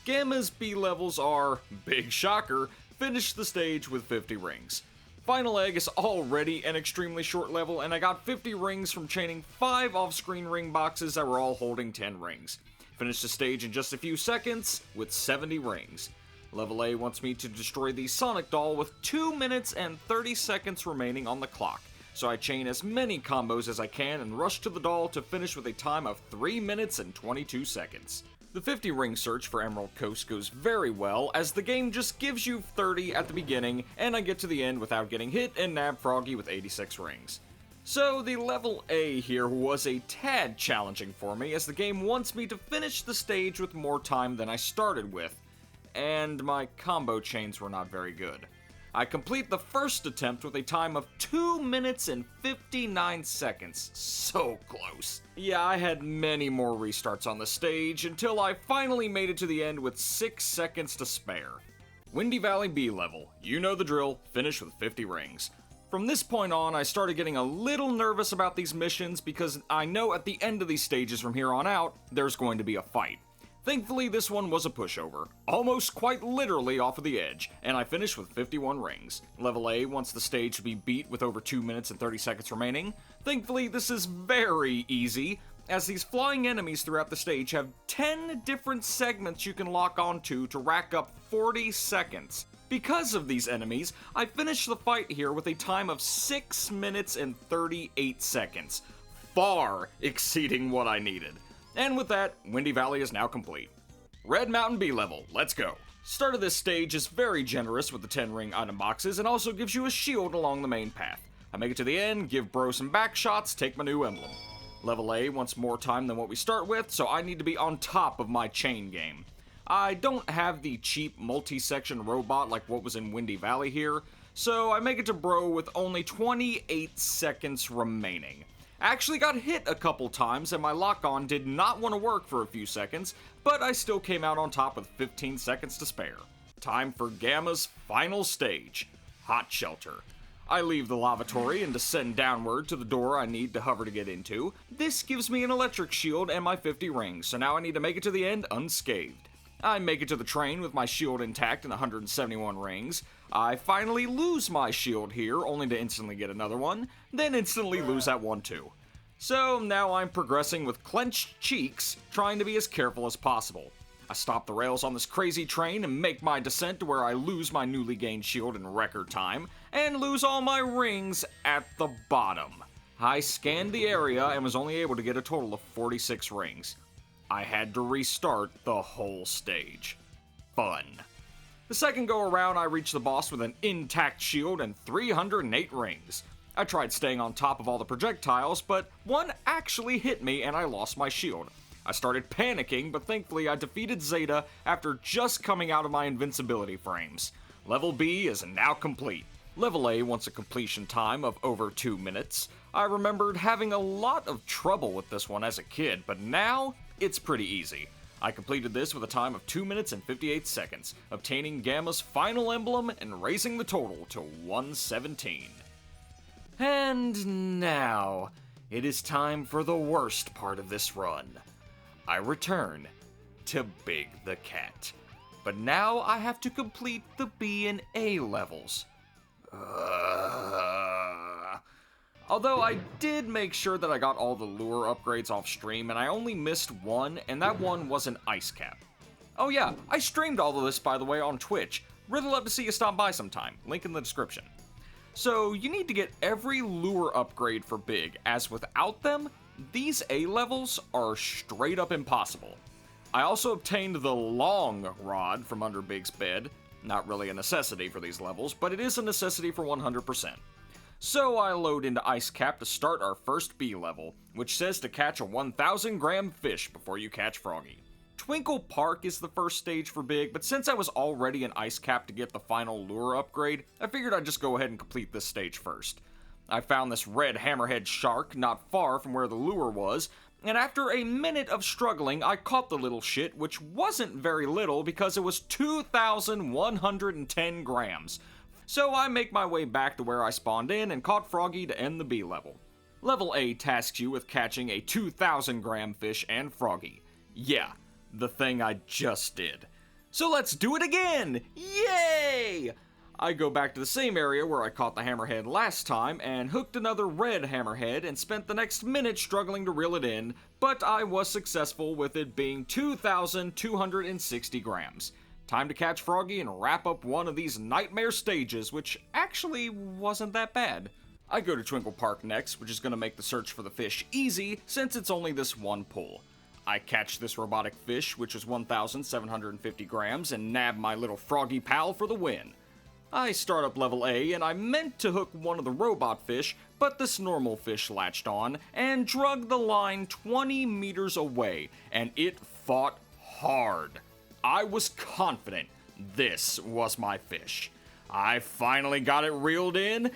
Gamma's B levels are, big shocker, finish the stage with 50 rings. Final Egg is already an extremely short level, and I got 50 rings from chaining 5 off-screen ring boxes that were all holding 10 rings. Finished the stage in just a few seconds with 70 rings. Level A wants me to destroy the Sonic doll with 2 minutes and 30 seconds remaining on the clock, so I chain as many combos as I can and rush to the doll to finish with a time of 3 minutes and 22 seconds. The 50 ring search for Emerald Coast goes very well, as the game just gives you 30 at the beginning, and I get to the end without getting hit and nab Froggy with 86 rings. So the level A here was a tad challenging for me, as the game wants me to finish the stage with more time than I started with, and my combo chains were not very good. I complete the first attempt with a time of 2 minutes and 59 seconds. So close. Yeah, I had many more restarts on the stage until I finally made it to the end with 6 seconds to spare. Windy Valley B level, you know the drill, finish with 50 rings. From this point on, I started getting a little nervous about these missions because I know at the end of these stages from here on out, there's going to be a fight. Thankfully, this one was a pushover, almost quite literally off of the edge, and I finished with 51 rings. Level A wants the stage to be beat with over 2 minutes and 30 seconds remaining. Thankfully, this is very easy, as these flying enemies throughout the stage have 10 different segments you can lock onto to rack up 40 seconds. Because of these enemies, I finished the fight here with a time of 6 minutes and 38 seconds, far exceeding what I needed. And with that, Windy Valley is now complete. Red Mountain B level, let's go. Start of this stage is very generous with the 10 ring item boxes and also gives you a shield along the main path. I make it to the end, give bro some back shots, take my new emblem. Level A wants more time than what we start with, so I need to be on top of my chain game. I don't have the cheap multi-section robot like what was in Windy Valley here, so I make it to bro with only 28 seconds remaining. I actually got hit a couple times and my lock-on did not want to work for a few seconds, but I still came out on top with 15 seconds to spare. Time for Gamma's final stage, Hot Shelter. I leave the lavatory and descend downward to the door I need to hover to get into. This gives me an electric shield and my 50 rings, so now I need to make it to the end unscathed. I make it to the train with my shield intact and 171 rings. I finally lose my shield here, only to instantly get another one, then instantly lose that one too. So now I'm progressing with clenched cheeks, trying to be as careful as possible. I stop the rails on this crazy train and make my descent to where I lose my newly gained shield in record time, and lose all my rings at the bottom. I scanned the area and was only able to get a total of 46 rings. I had to restart the whole stage. Fun. The second go around, I reached the boss with an intact shield and 308 rings. I tried staying on top of all the projectiles, but one actually hit me and I lost my shield. I started panicking, but thankfully I defeated Zeta after just coming out of my invincibility frames. Level B is now complete. Level A wants a completion time of over 2 minutes. I remembered having a lot of trouble with this one as a kid, but now it's pretty easy. I completed this with a time of 2 minutes and 58 seconds, obtaining Gamma's final emblem and raising the total to 117. And now, it is time for the worst part of this run. I return to Big the Cat. But now I have to complete the B and A levels. Although I did make sure that I got all the lure upgrades off stream, and I only missed one, and that one was an ice cap. Oh yeah, I streamed all of this, by the way, on Twitch. Really love to see you stop by sometime. Link in the description. So, you need to get every lure upgrade for Big, as without them, these A levels are straight up impossible. I also obtained the long rod from under Big's bed. Not really a necessity for these levels, but it is a necessity for 100%. So I load into Ice Cap to start our first B level, which says to catch a 1,000 gram fish before you catch Froggy. Twinkle Park is the first stage for Big, but since I was already in Ice Cap to get the final lure upgrade, I figured I'd just go ahead and complete this stage first. I found this red hammerhead shark not far from where the lure was, and after a minute of struggling, I caught the little shit, which wasn't very little because it was 2,110 grams. So I make my way back to where I spawned in and caught Froggy to end the B level. Level A tasks you with catching a 2,000 gram fish and Froggy. Yeah, the thing I just did. So let's do it again! Yay! I go back to the same area where I caught the hammerhead last time and hooked another red hammerhead and spent the next minute struggling to reel it in, but I was successful with it being 2,260 grams. Time to catch Froggy and wrap up one of these nightmare stages, which actually wasn't that bad. I go to Twinkle Park next, which is going to make the search for the fish easy since it's only this one pull. I catch this robotic fish, which is 1,750 grams, and nab my little Froggy pal for the win. I start up level A, and I meant to hook one of the robot fish, but this normal fish latched on and drug the line 20 meters away, and it fought hard. I was confident this was my fish. I finally got it reeled in,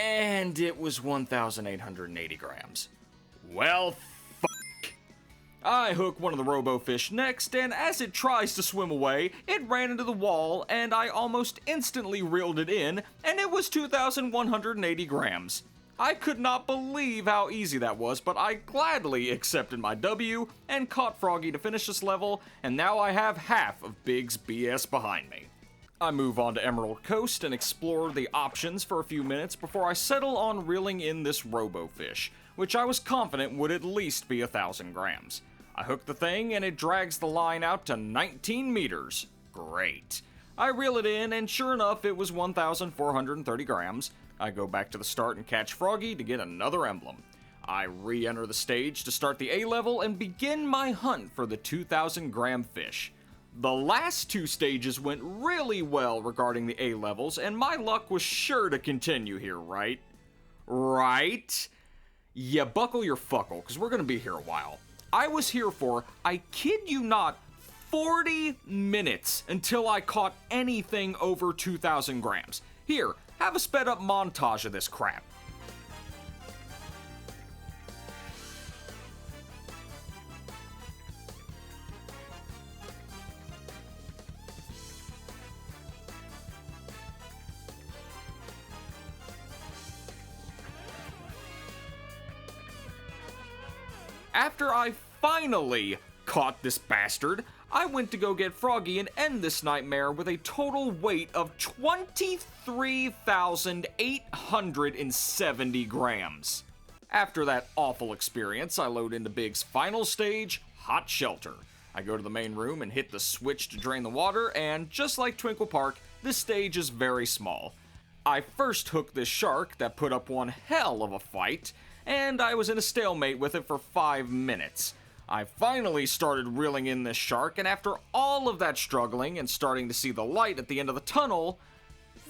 and it was 1,880 grams. Well, I hook one of the robo-fish next, and as it tries to swim away, it ran into the wall, and I almost instantly reeled it in, and it was 2,180 grams. I could not believe how easy that was, but I gladly accepted my W and caught Froggy to finish this level, and now I have half of Big's BS behind me. I move on to Emerald Coast and explore the options for a few minutes before I settle on reeling in this robo-fish, which I was confident would at least be 1,000 grams. I hook the thing and it drags the line out to 19 meters. Great. I reel it in and sure enough it was 1,430 grams. I go back to the start and catch Froggy to get another emblem. I re-enter the stage to start the A level and begin my hunt for the 2,000 gram fish. The last two stages went really well regarding the A levels, and my luck was sure to continue here, right? Right? Yeah, buckle your fuckle, because we're going to be here a while. I was here for, I kid you not, 40 minutes until I caught anything over 2,000 grams. Here, have a sped up montage of this crap. After I finally caught this bastard, I went to go get Froggy and end this nightmare with a total weight of 23,870 grams. After that awful experience, I load into Big's final stage, Hot Shelter. I go to the main room and hit the switch to drain the water, and just like Twinkle Park, this stage is very small. I first hooked this shark that put up one hell of a fight, and I was in a stalemate with it for 5 minutes. I finally started reeling in this shark, and after all of that struggling and starting to see the light at the end of the tunnel,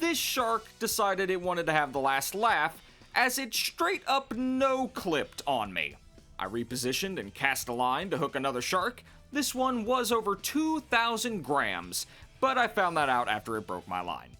this shark decided it wanted to have the last laugh as it straight up no-clipped on me. I repositioned and cast a line to hook another shark. This one was over 2,000 grams, but I found that out after it broke my line.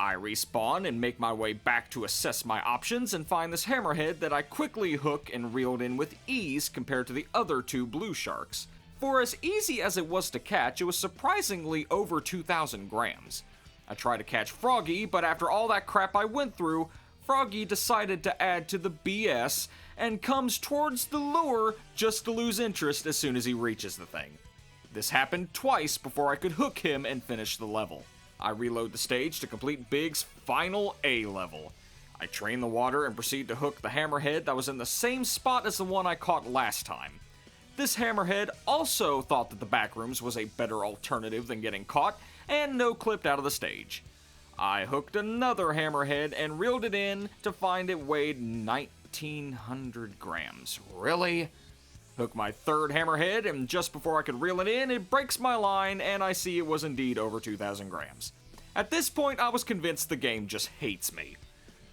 I respawn and make my way back to assess my options and find this hammerhead that I quickly hook and reeled in with ease compared to the other two blue sharks. For as easy as it was to catch, it was surprisingly over 2,000 grams. I try to catch Froggy, but after all that crap I went through, Froggy decided to add to the BS and comes towards the lure just to lose interest as soon as he reaches the thing. This happened twice before I could hook him and finish the level. I reload the stage to complete Big's final A level. I drain the water and proceed to hook the hammerhead that was in the same spot as the one I caught last time. This hammerhead also thought that the backrooms was a better alternative than getting caught, and no-clipped out of the stage. I hooked another hammerhead and reeled it in to find it weighed 1,500 grams. Really? Hook my third hammerhead, and just before I could reel it in, it breaks my line, and I see it was indeed over 2,000 grams. At this point, I was convinced the game just hates me.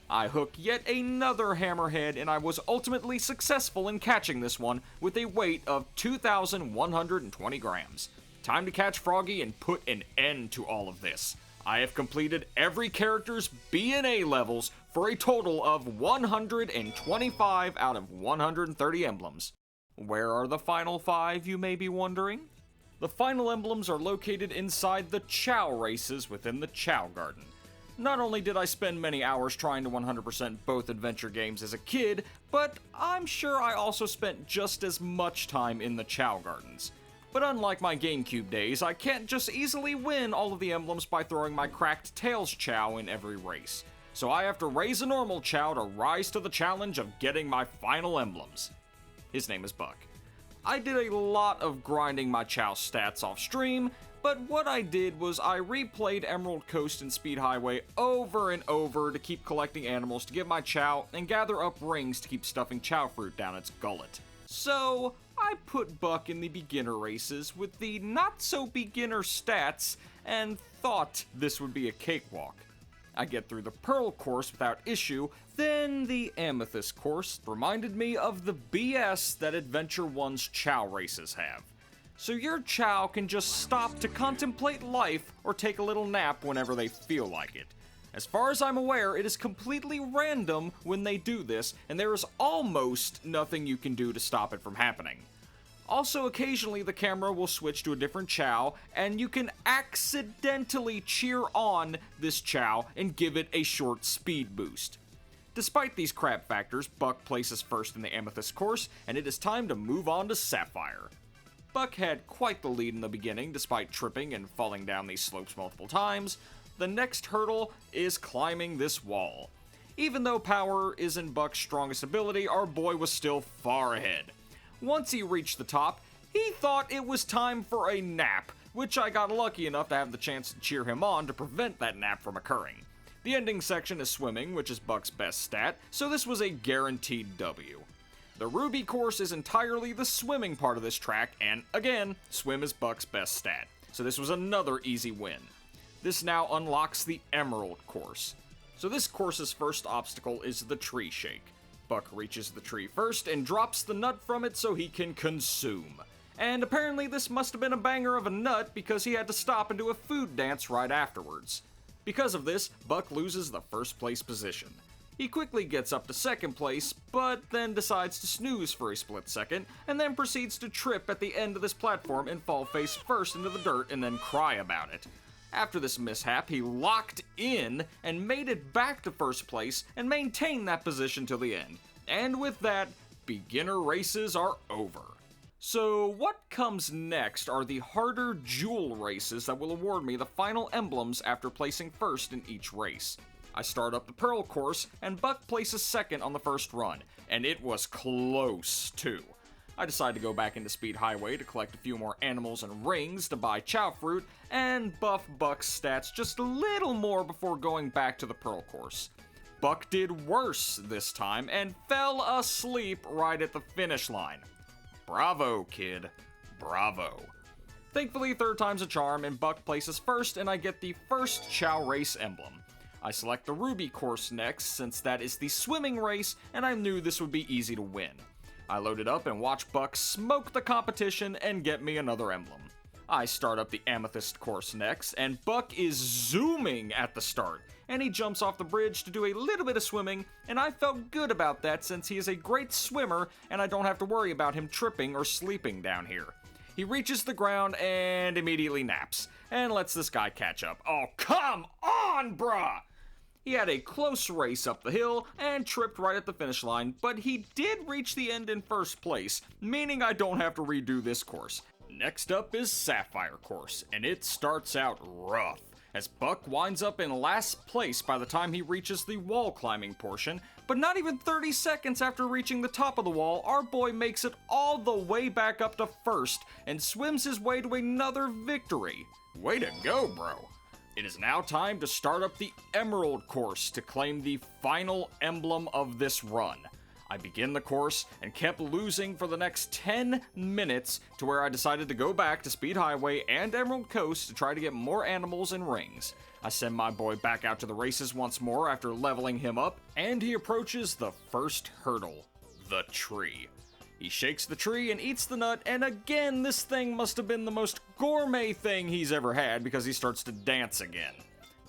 I hook yet another hammerhead, and I was ultimately successful in catching this one with a weight of 2,120 grams. Time to catch Froggy and put an end to all of this. I have completed every character's B and A levels for a total of 125 out of 130 emblems. Where are the final 5, you may be wondering? The final emblems are located inside the Chao Races within the Chao Garden. Not only did I spend many hours trying to 100% both adventure games as a kid, but I'm sure I also spent just as much time in the Chao Gardens. But unlike my Gamecube days, I can't just easily win all of the emblems by throwing my cracked Tails Chao in every race. So I have to raise a normal Chao to rise to the challenge of getting my final emblems. His name is Buck. I did a lot of grinding my Chao stats off stream, but what I did was I replayed Emerald Coast and Speed Highway over and over to keep collecting animals to get my Chao and gather up rings to keep stuffing Chao fruit down its gullet. So I put Buck in the beginner races with the not-so-beginner stats and thought this would be a cakewalk. I get through the Pearl course without issue, then the Amethyst course reminded me of the BS that Adventure 1's Chao Races have. So your Chao can just stop to contemplate life or take a little nap whenever they feel like it. As far as I'm aware, it is completely random when they do this, and there is almost nothing you can do to stop it from happening. Also, occasionally the camera will switch to a different Chao, and you can accidentally cheer on this Chao and give it a short speed boost. Despite these crap factors, Buck places first in the Amethyst course, and it is time to move on to Sapphire. Buck had quite the lead in the beginning, despite tripping and falling down these slopes multiple times. The next hurdle is climbing this wall. Even though power isn't Buck's strongest ability, our boy was still far ahead. Once he reached the top, he thought it was time for a nap, which I got lucky enough to have the chance to cheer him on to prevent that nap from occurring. The ending section is swimming, which is Buck's best stat, so this was a guaranteed W. The Ruby course is entirely the swimming part of this track, and again, swim is Buck's best stat, so this was another easy win. This now unlocks the Emerald course. So this course's first obstacle is the tree shake. Buck reaches the tree first and drops the nut from it so he can consume. And apparently this must have been a banger of a nut because he had to stop and do a food dance right afterwards. Because of this, Buck loses the first place position. He quickly gets up to second place, but then decides to snooze for a split second, and then proceeds to trip at the end of this platform and fall face first into the dirt and then cry about it. After this mishap, he locked in and made it back to first place and maintained that position till the end. And with that, beginner races are over. So what comes next are the harder jewel races that will award me the final emblems after placing first in each race. I start up the Pearl course, and Buck places second on the first run, and it was close too. I decide to go back into Speed Highway to collect a few more animals and rings to buy Chao fruit, and buff Buck's stats just a little more before going back to the Pearl course. Buck did worse this time, and fell asleep right at the finish line. Bravo, kid. Bravo. Thankfully, third time's a charm, and Buck places first, and I get the first Chao Race emblem. I select the Ruby course next, since that is the swimming race, and I knew this would be easy to win. I load it up and watch Buck smoke the competition and get me another emblem. I start up the Amethyst course next, and Buck is zooming at the start, and he jumps off the bridge to do a little bit of swimming, and I felt good about that since he is a great swimmer and I don't have to worry about him tripping or sleeping down here. He reaches the ground and immediately naps, and lets this guy catch up. Oh, come on, bruh! He had a close race up the hill and tripped right at the finish line, but he did reach the end in first place, meaning I don't have to redo this course. Next up is Sapphire course, and it starts out rough, as Buck winds up in last place by the time he reaches the wall climbing portion, but not even 30 seconds after reaching the top of the wall, our boy makes it all the way back up to first and swims his way to another victory. Way to go, bro. It is now time to start up the Emerald course to claim the final emblem of this run. I begin the course and kept losing for the next 10 minutes to where I decided to go back to Speed Highway and Emerald Coast to try to get more animals and rings. I send my boy back out to the races once more after leveling him up, and he approaches the first hurdle, the tree. He shakes the tree and eats the nut, and again, this thing must have been the most gourmet thing he's ever had because he starts to dance again.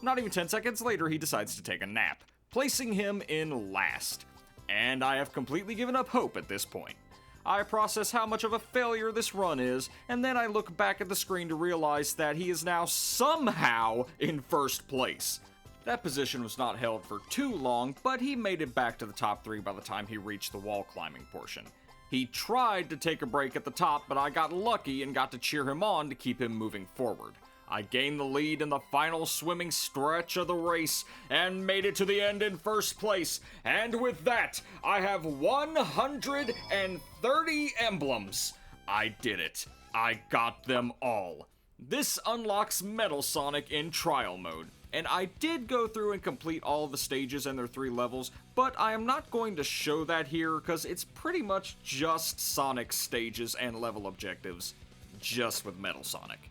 Not even 10 seconds later, he decides to take a nap, placing him in last. And I have completely given up hope at this point. I process how much of a failure this run is, and then I look back at the screen to realize that he is now somehow in first place. That position was not held for too long, but he made it back to the top 3 by the time he reached the wall climbing portion. He tried to take a break at the top, but I got lucky and got to cheer him on to keep him moving forward. I gained the lead in the final swimming stretch of the race and made it to the end in first place. And with that, I have 130 emblems. I did it. I got them all. This unlocks Metal Sonic in trial mode. And I did go through and complete all of the stages and their 3 levels, but I am not going to show that here because it's pretty much just Sonic stages and level objectives, just with Metal Sonic.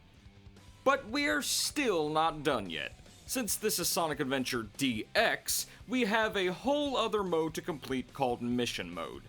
But we're still not done yet. Since this is Sonic Adventure DX, we have a whole other mode to complete called Mission Mode.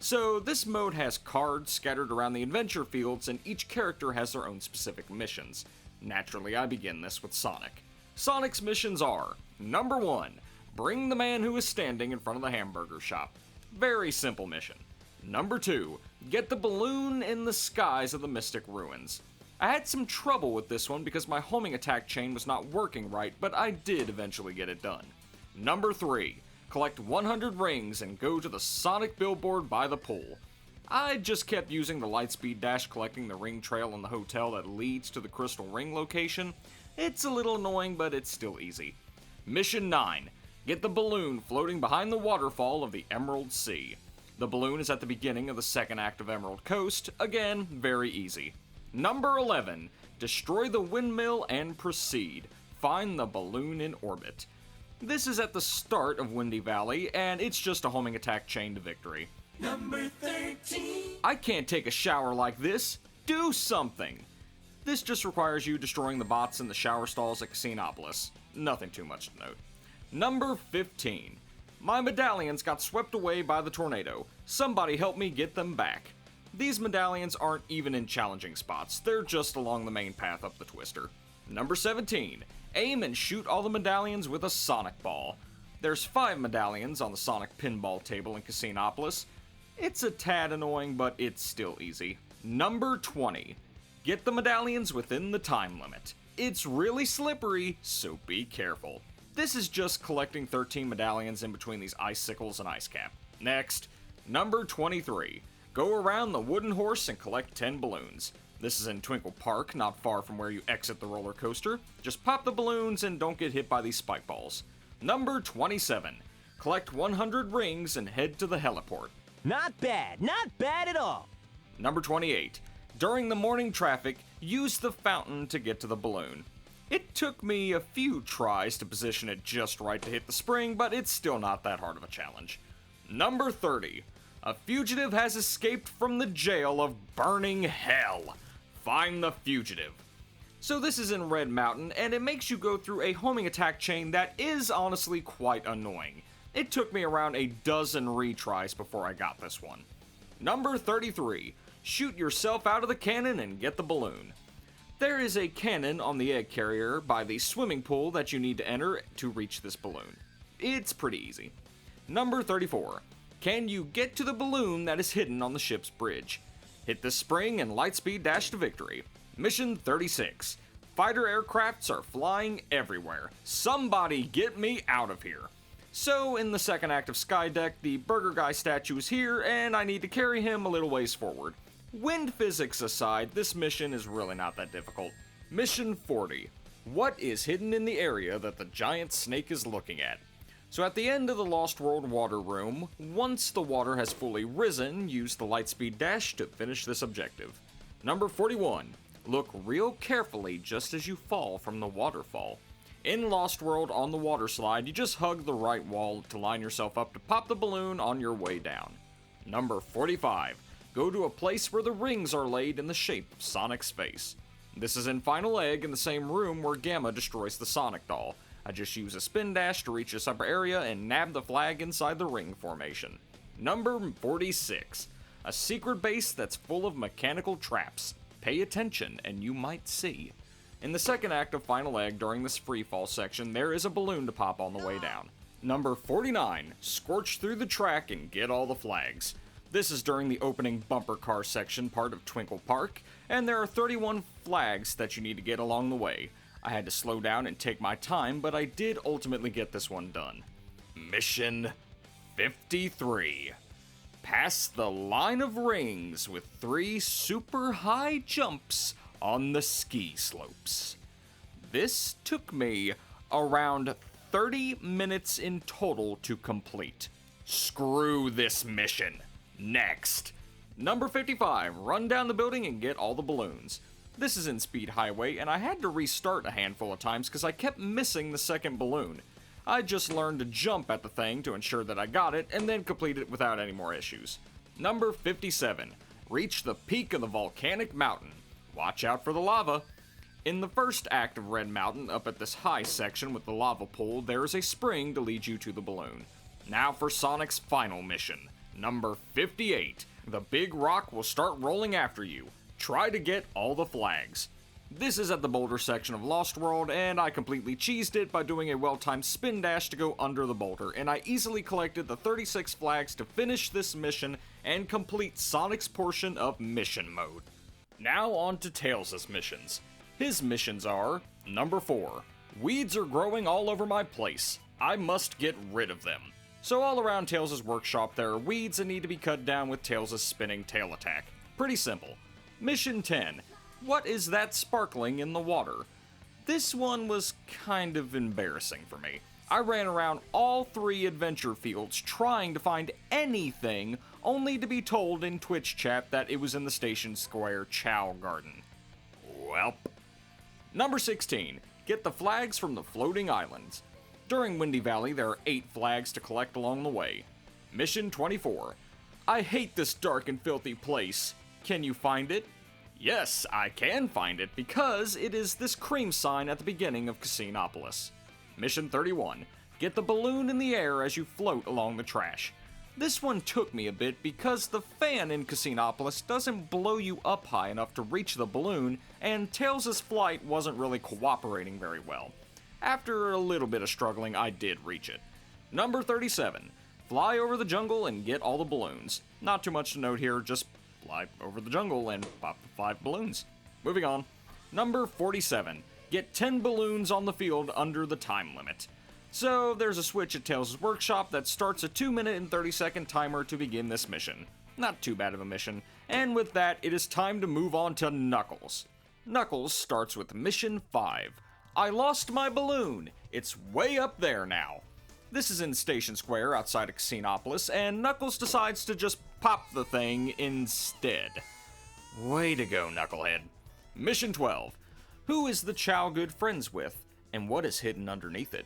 So this mode has cards scattered around the adventure fields, and each character has their own specific missions. Naturally, I begin this with Sonic. Sonic's missions are: number 1, bring the man who is standing in front of the hamburger shop. Very simple mission. Number 2, get the balloon in the skies of the Mystic Ruins. I had some trouble with this one because my homing attack chain was not working right, but I did eventually get it done. Number 3, collect 100 rings and go to the Sonic billboard by the pool. I just kept using the Lightspeed Dash collecting the ring trail in the hotel that leads to the Crystal Ring location. It's a little annoying, but it's still easy. Mission 9, get the balloon floating behind the waterfall of the Emerald Sea. The balloon is at the beginning of the second act of Emerald Coast. Again, very easy. Number 11, destroy the windmill and proceed. Find the balloon in orbit. This is at the start of Windy Valley, and it's just a homing attack chain to victory. Number 13. I can't take a shower like this. Do something. This just requires you destroying the bots in the shower stalls at Casinopolis. Nothing too much to note. Number 15. My medallions got swept away by the tornado. Somebody help me get them back. These medallions aren't even in challenging spots, they're just along the main path up the twister. Number 17. Aim and shoot all the medallions with a Sonic Ball. There's 5 medallions on the Sonic pinball table in Casinopolis. It's a tad annoying, but it's still easy. Number 20. Get the medallions within the time limit. It's really slippery, so be careful. This is just collecting 13 medallions in between these icicles and ice cap. Next. Number 23. Go around the wooden horse and collect 10 balloons. This is in Twinkle Park, not far from where you exit the roller coaster. Just pop the balloons and don't get hit by these spike balls. Number 27. Collect 100 rings and head to the heliport. Not bad at all. Number 28. During the morning traffic, use the fountain to get to the balloon. It took me a few tries to position it just right to hit the spring, but it's still not that hard of a challenge. Number 30. A fugitive has escaped from the jail of burning hell. Find the fugitive. So this is in Red Mountain, and it makes you go through a homing attack chain that is honestly quite annoying. It took me around a dozen retries before I got this one. Number 33. Shoot yourself out of the cannon and get the balloon. There is a cannon on the egg carrier by the swimming pool that you need to enter to reach this balloon. It's pretty easy. Number 34. Can you get to the balloon that is hidden on the ship's bridge? Hit the spring and Lightspeed Dash to victory. Mission 36. Fighter aircrafts are flying everywhere. Somebody get me out of here. So, in the second act of Skydeck, the Burger Guy statue is here, and I need to carry him a little ways forward. Wind physics aside, this mission is really not that difficult. Mission 40. What is hidden in the area that the giant snake is looking at? So at the end of the Lost World water room, once the water has fully risen, use the Lightspeed Dash to finish this objective. Number 41. Look real carefully just as you fall from the waterfall. In Lost World on the water slide, you just hug the right wall to line yourself up to pop the balloon on your way down. Number 45. Go to a place where the rings are laid in the shape of Sonic's face. This is in Final Egg in the same room where Gamma destroys the Sonic doll. I just use a spin dash to reach this upper area and nab the flag inside the ring formation. Number 46. A secret base that's full of mechanical traps. Pay attention and you might see. In the second act of Final Egg during this freefall section, there is a balloon to pop on the way down. Number 49. Scorch through the track and get all the flags. This is during the opening bumper car section part of Twinkle Park, and there are 31 flags that you need to get along the way. I had to slow down and take my time, but I did ultimately get this one done. Mission 53. Pass the line of rings with 3 super high jumps on the ski slopes. This took me around 30 minutes in total to complete. Screw this mission. Next. Number 55. Run down the building and get all the balloons. This is in Speed Highway, and I had to restart a handful of times because I kept missing the second balloon. I just learned to jump at the thing to ensure that I got it, and then complete it without any more issues. Number 57. Reach the peak of the volcanic mountain. Watch out for the lava. In the first act of Red Mountain, up at this high section with the lava pool, there is a spring to lead you to the balloon. Now for Sonic's final mission. Number 58. The big rock will start rolling after you. Try to get all the flags. This is at the boulder section of Lost World, and I completely cheesed it by doing a well-timed spin dash to go under the boulder, and I easily collected the 36 flags to finish this mission and complete Sonic's portion of mission mode. Now on to Tails' missions. His missions are, number 4. Weeds are growing all over my place. I must get rid of them. So all around Tails' workshop there are weeds that need to be cut down with Tails' spinning tail attack. Pretty simple. Mission 10. What is that sparkling in the water? This one was kind of embarrassing for me. I ran around all 3 adventure fields trying to find anything, only to be told in Twitch chat that it was in the Station Square Chao Garden. Welp. Number 16. Get the flags from the floating islands. During Windy Valley, there are 8 flags to collect along the way. Mission 24. I hate this dark and filthy place. Can you find it? Yes, I can find it because it is this cream sign at the beginning of Casinopolis. Mission 31. Get the balloon in the air as you float along the trash. This one took me a bit because the fan in Casinopolis doesn't blow you up high enough to reach the balloon, and Tails' flight wasn't really cooperating very well. After a little bit of struggling, I did reach it. Number 37. Fly over the jungle and get all the balloons. Not too much to note here, just fly over the jungle and pop the 5 balloons. Moving on. Number 47. Get 10 balloons on the field under the time limit. So there's a switch at Tails' workshop that starts a 2-minute and 30-second timer to begin this mission. Not too bad of a mission. And with that, it is time to move on to Knuckles. Knuckles starts with Mission 5. I lost my balloon. It's way up there now. This is in Station Square outside of Casinopolis, and Knuckles decides to just pop the thing instead. Way to go, Knucklehead. Mission 12. Who is the Chao good friends with, and what is hidden underneath it?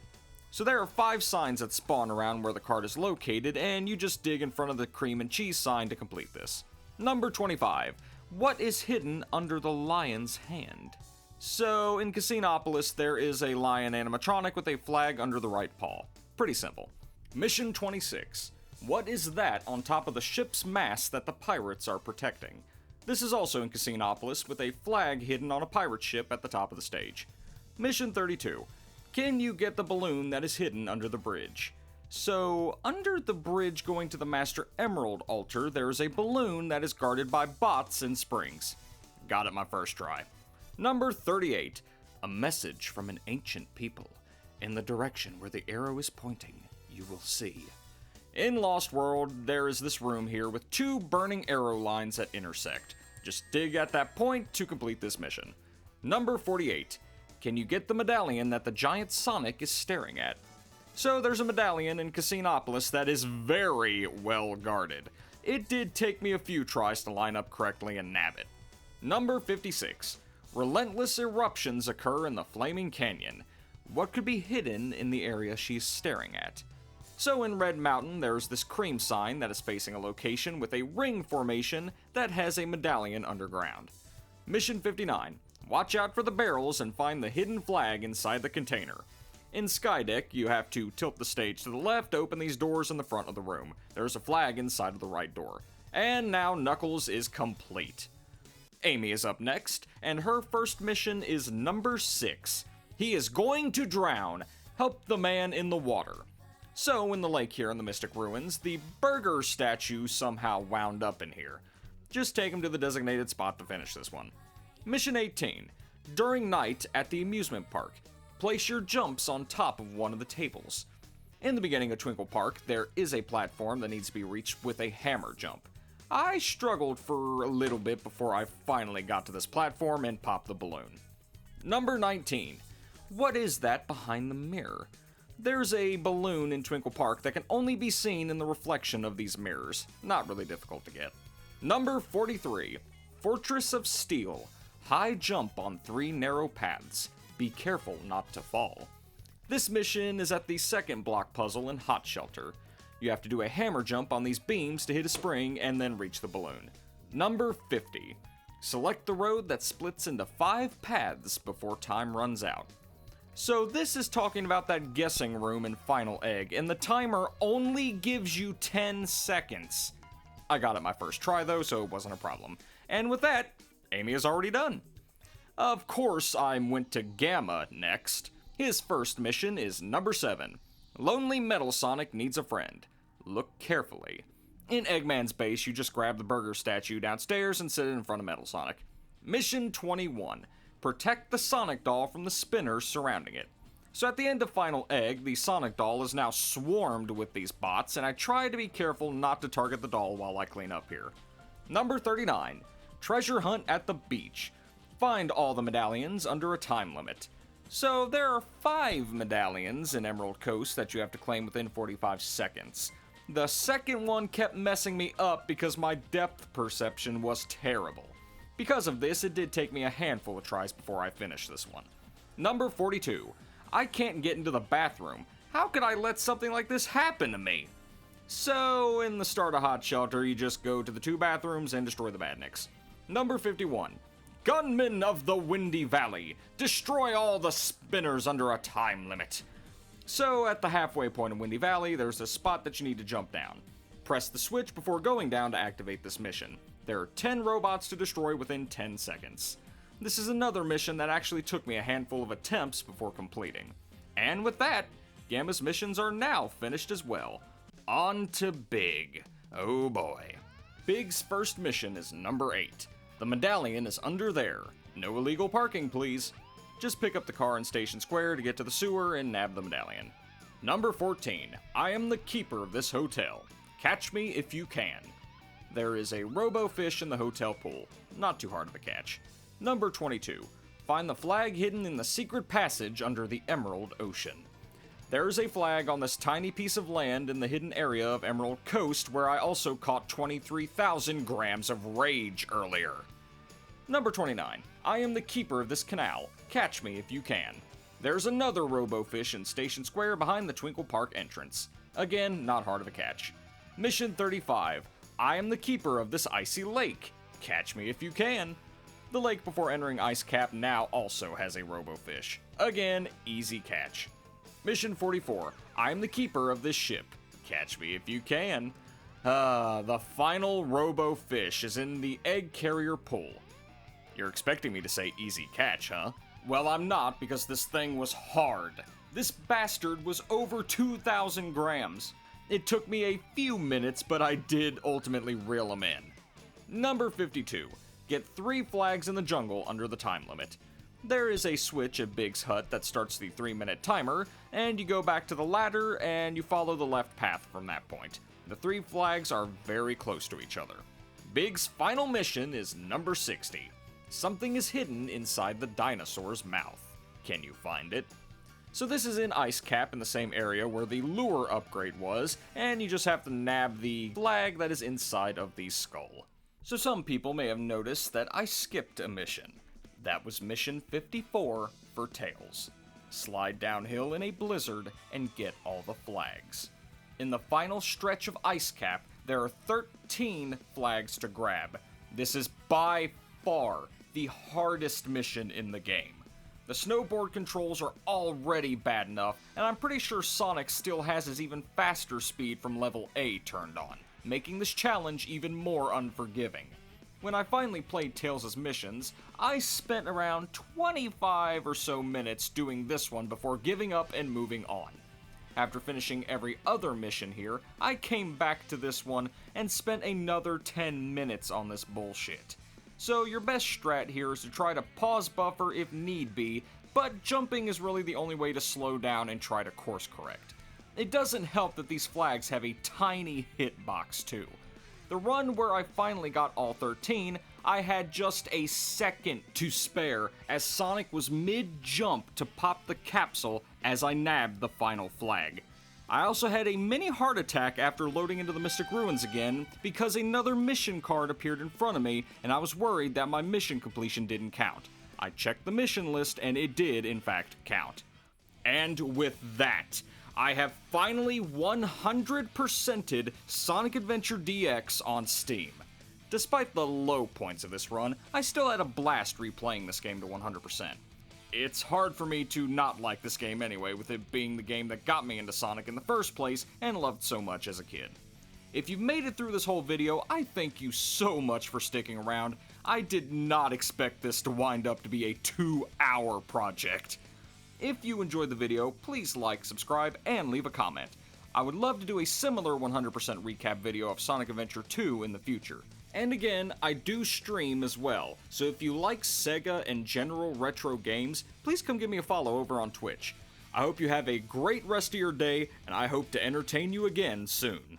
So there are 5 signs that spawn around where the card is located, and you just dig in front of the cream and cheese sign to complete this. Number 25. What is hidden under the lion's hand? So in Casinopolis, there is a lion animatronic with a flag under the right paw. Pretty simple. Mission 26. What is that on top of the ship's mast that the pirates are protecting? This is also in Casinopolis with a flag hidden on a pirate ship at the top of the stage. Mission 32. Can you get the balloon that is hidden under the bridge? So, under the bridge going to the Master Emerald altar, there is a balloon that is guarded by bots and springs. Got it my first try. Number 38. A message from an ancient people. In the direction where the arrow is pointing, you will see. In Lost World, there is this room here with 2 burning arrow lines that intersect. Just dig at that point to complete this mission. Number 48. Can you get the medallion that the giant Sonic is staring at? So there's a medallion in Casinopolis that is very well guarded. It did take me a few tries to line up correctly and nab it. Number 56. Relentless eruptions occur in the Flaming Canyon. What could be hidden in the area she's staring at? So in Red Mountain, there's this cream sign that is facing a location with a ring formation that has a medallion underground. Mission 59. Watch out for the barrels and find the hidden flag inside the container. In Skydeck, you have to tilt the stage to the left, open these doors in the front of the room. There's a flag inside of the right door. And now Knuckles is complete. Amy is up next, and her first mission is number 6. He is going to drown. Help the man in the water. So, in the lake here in the Mystic Ruins, the burger statue somehow wound up in here. Just take him to the designated spot to finish this one. Mission 18. During night at the amusement park, place your jumps on top of one of the tables. In the beginning of Twinkle Park, there is a platform that needs to be reached with a hammer jump. I struggled for a little bit before I finally got to this platform and popped the balloon. Number 19. What is that behind the mirror? There's a balloon in Twinkle Park that can only be seen in the reflection of these mirrors. Not really difficult to get. Number 43. Fortress of Steel. High jump on 3 narrow paths. Be careful not to fall. This mission is at the second block puzzle in Hot Shelter. You have to do a hammer jump on these beams to hit a spring and then reach the balloon. Number 50. Select the road that splits into 5 paths before time runs out. So this is talking about that guessing room in Final Egg, and the timer only gives you 10 seconds. I got it my first try though, so it wasn't a problem. And with that, Amy is already done. Of course, I went to Gamma next. His first mission is number 7. Lonely Metal Sonic needs a friend. Look carefully. In Eggman's base, you just grab the burger statue downstairs and sit it in front of Metal Sonic. Mission 21. Protect the Sonic doll from the spinners surrounding it. So at the end of Final Egg, the Sonic doll is now swarmed with these bots, and I try to be careful not to target the doll while I clean up here. Number 39. Treasure hunt at the beach. Find all the medallions under a time limit. So there are 5 medallions in Emerald Coast that you have to claim within 45 seconds. The second one kept messing me up because my depth perception was terrible. Because of this, it did take me a handful of tries before I finished this one. Number 42. I can't get into the bathroom. How could I let something like this happen to me? So, in the start of Hot Shelter, you just go to the 2 bathrooms and destroy the badniks. Number 51. Gunmen of the Windy Valley. Destroy all the spinners under a time limit. So, at the halfway point of Windy Valley, there's a spot that you need to jump down. Press the switch before going down to activate this mission. There are 10 robots to destroy within 10 seconds. This is another mission that actually took me a handful of attempts before completing. And with that, Gamma's missions are now finished as well. On to Big. Oh boy. Big's first mission is number 8. The medallion is under there. No illegal parking, please. Just pick up the car in Station Square to get to the sewer and nab the medallion. Number 14. I am the keeper of this hotel. Catch me if you can. There is a robo-fish in the hotel pool. Not too hard of a catch. Number 22. Find the flag hidden in the secret passage under the Emerald Ocean. There is a flag on this tiny piece of land in the hidden area of Emerald Coast where I also caught 23,000 grams of rage earlier. Number 29. I am the keeper of this canal. Catch me if you can. There's another robo-fish in Station Square behind the Twinkle Park entrance. Again, not hard of a catch. Mission 35. I am the keeper of this icy lake. Catch me if you can. The lake before entering Ice Cap now also has a robo-fish. Again, easy catch. Mission 44. I am the keeper of this ship. Catch me if you can. The final robo-fish is in the egg carrier pool. You're expecting me to say easy catch, huh? Well, I'm not, because this thing was hard. This bastard was over 2,000 grams. It took me a few minutes, but I did ultimately reel him in. Number 52. Get 3 flags in the jungle under the time limit. There is a switch at Big's hut that starts the 3-minute timer, and you go back to the ladder and you follow the left path from that point. The 3 flags are very close to each other. Big's final mission is number 60. Something is hidden inside the dinosaur's mouth. Can you find it? So this is in Ice Cap in the same area where the lure upgrade was, and you just have to nab the flag that is inside of the skull. So some people may have noticed that I skipped a mission. That was mission 54 for Tails. Slide downhill in a blizzard and get all the flags. In the final stretch of Ice Cap, there are 13 flags to grab. This is by far the hardest mission in the game. The snowboard controls are already bad enough, and I'm pretty sure Sonic still has his even faster speed from level A turned on, making this challenge even more unforgiving. When I finally played Tails' missions, I spent around 25 or so minutes doing this one before giving up and moving on. After finishing every other mission here, I came back to this one and spent another 10 minutes on this bullshit. So your best strat here is to try to pause buffer if need be, but jumping is really the only way to slow down and try to course correct. It doesn't help that these flags have a tiny hitbox too. The run where I finally got all 13, I had just a second to spare as Sonic was mid-jump to pop the capsule as I nabbed the final flag. I also had a mini heart attack after loading into the Mystic Ruins again because another mission card appeared in front of me and I was worried that my mission completion didn't count. I checked the mission list and it did in fact count. And with that, I have finally 100%ed Sonic Adventure DX on Steam. Despite the low points of this run, I still had a blast replaying this game to 100%. It's hard for me to not like this game anyway, with it being the game that got me into Sonic in the first place and loved so much as a kid. If you've made it through this whole video, I thank you so much for sticking around. I did not expect this to wind up to be a 2-hour project. If you enjoyed the video, please like, subscribe, and leave a comment. I would love to do a similar 100% recap video of Sonic Adventure 2 in the future. And again, I do stream as well, so if you like Sega and general retro games, please come give me a follow over on Twitch. I hope you have a great rest of your day, and I hope to entertain you again soon.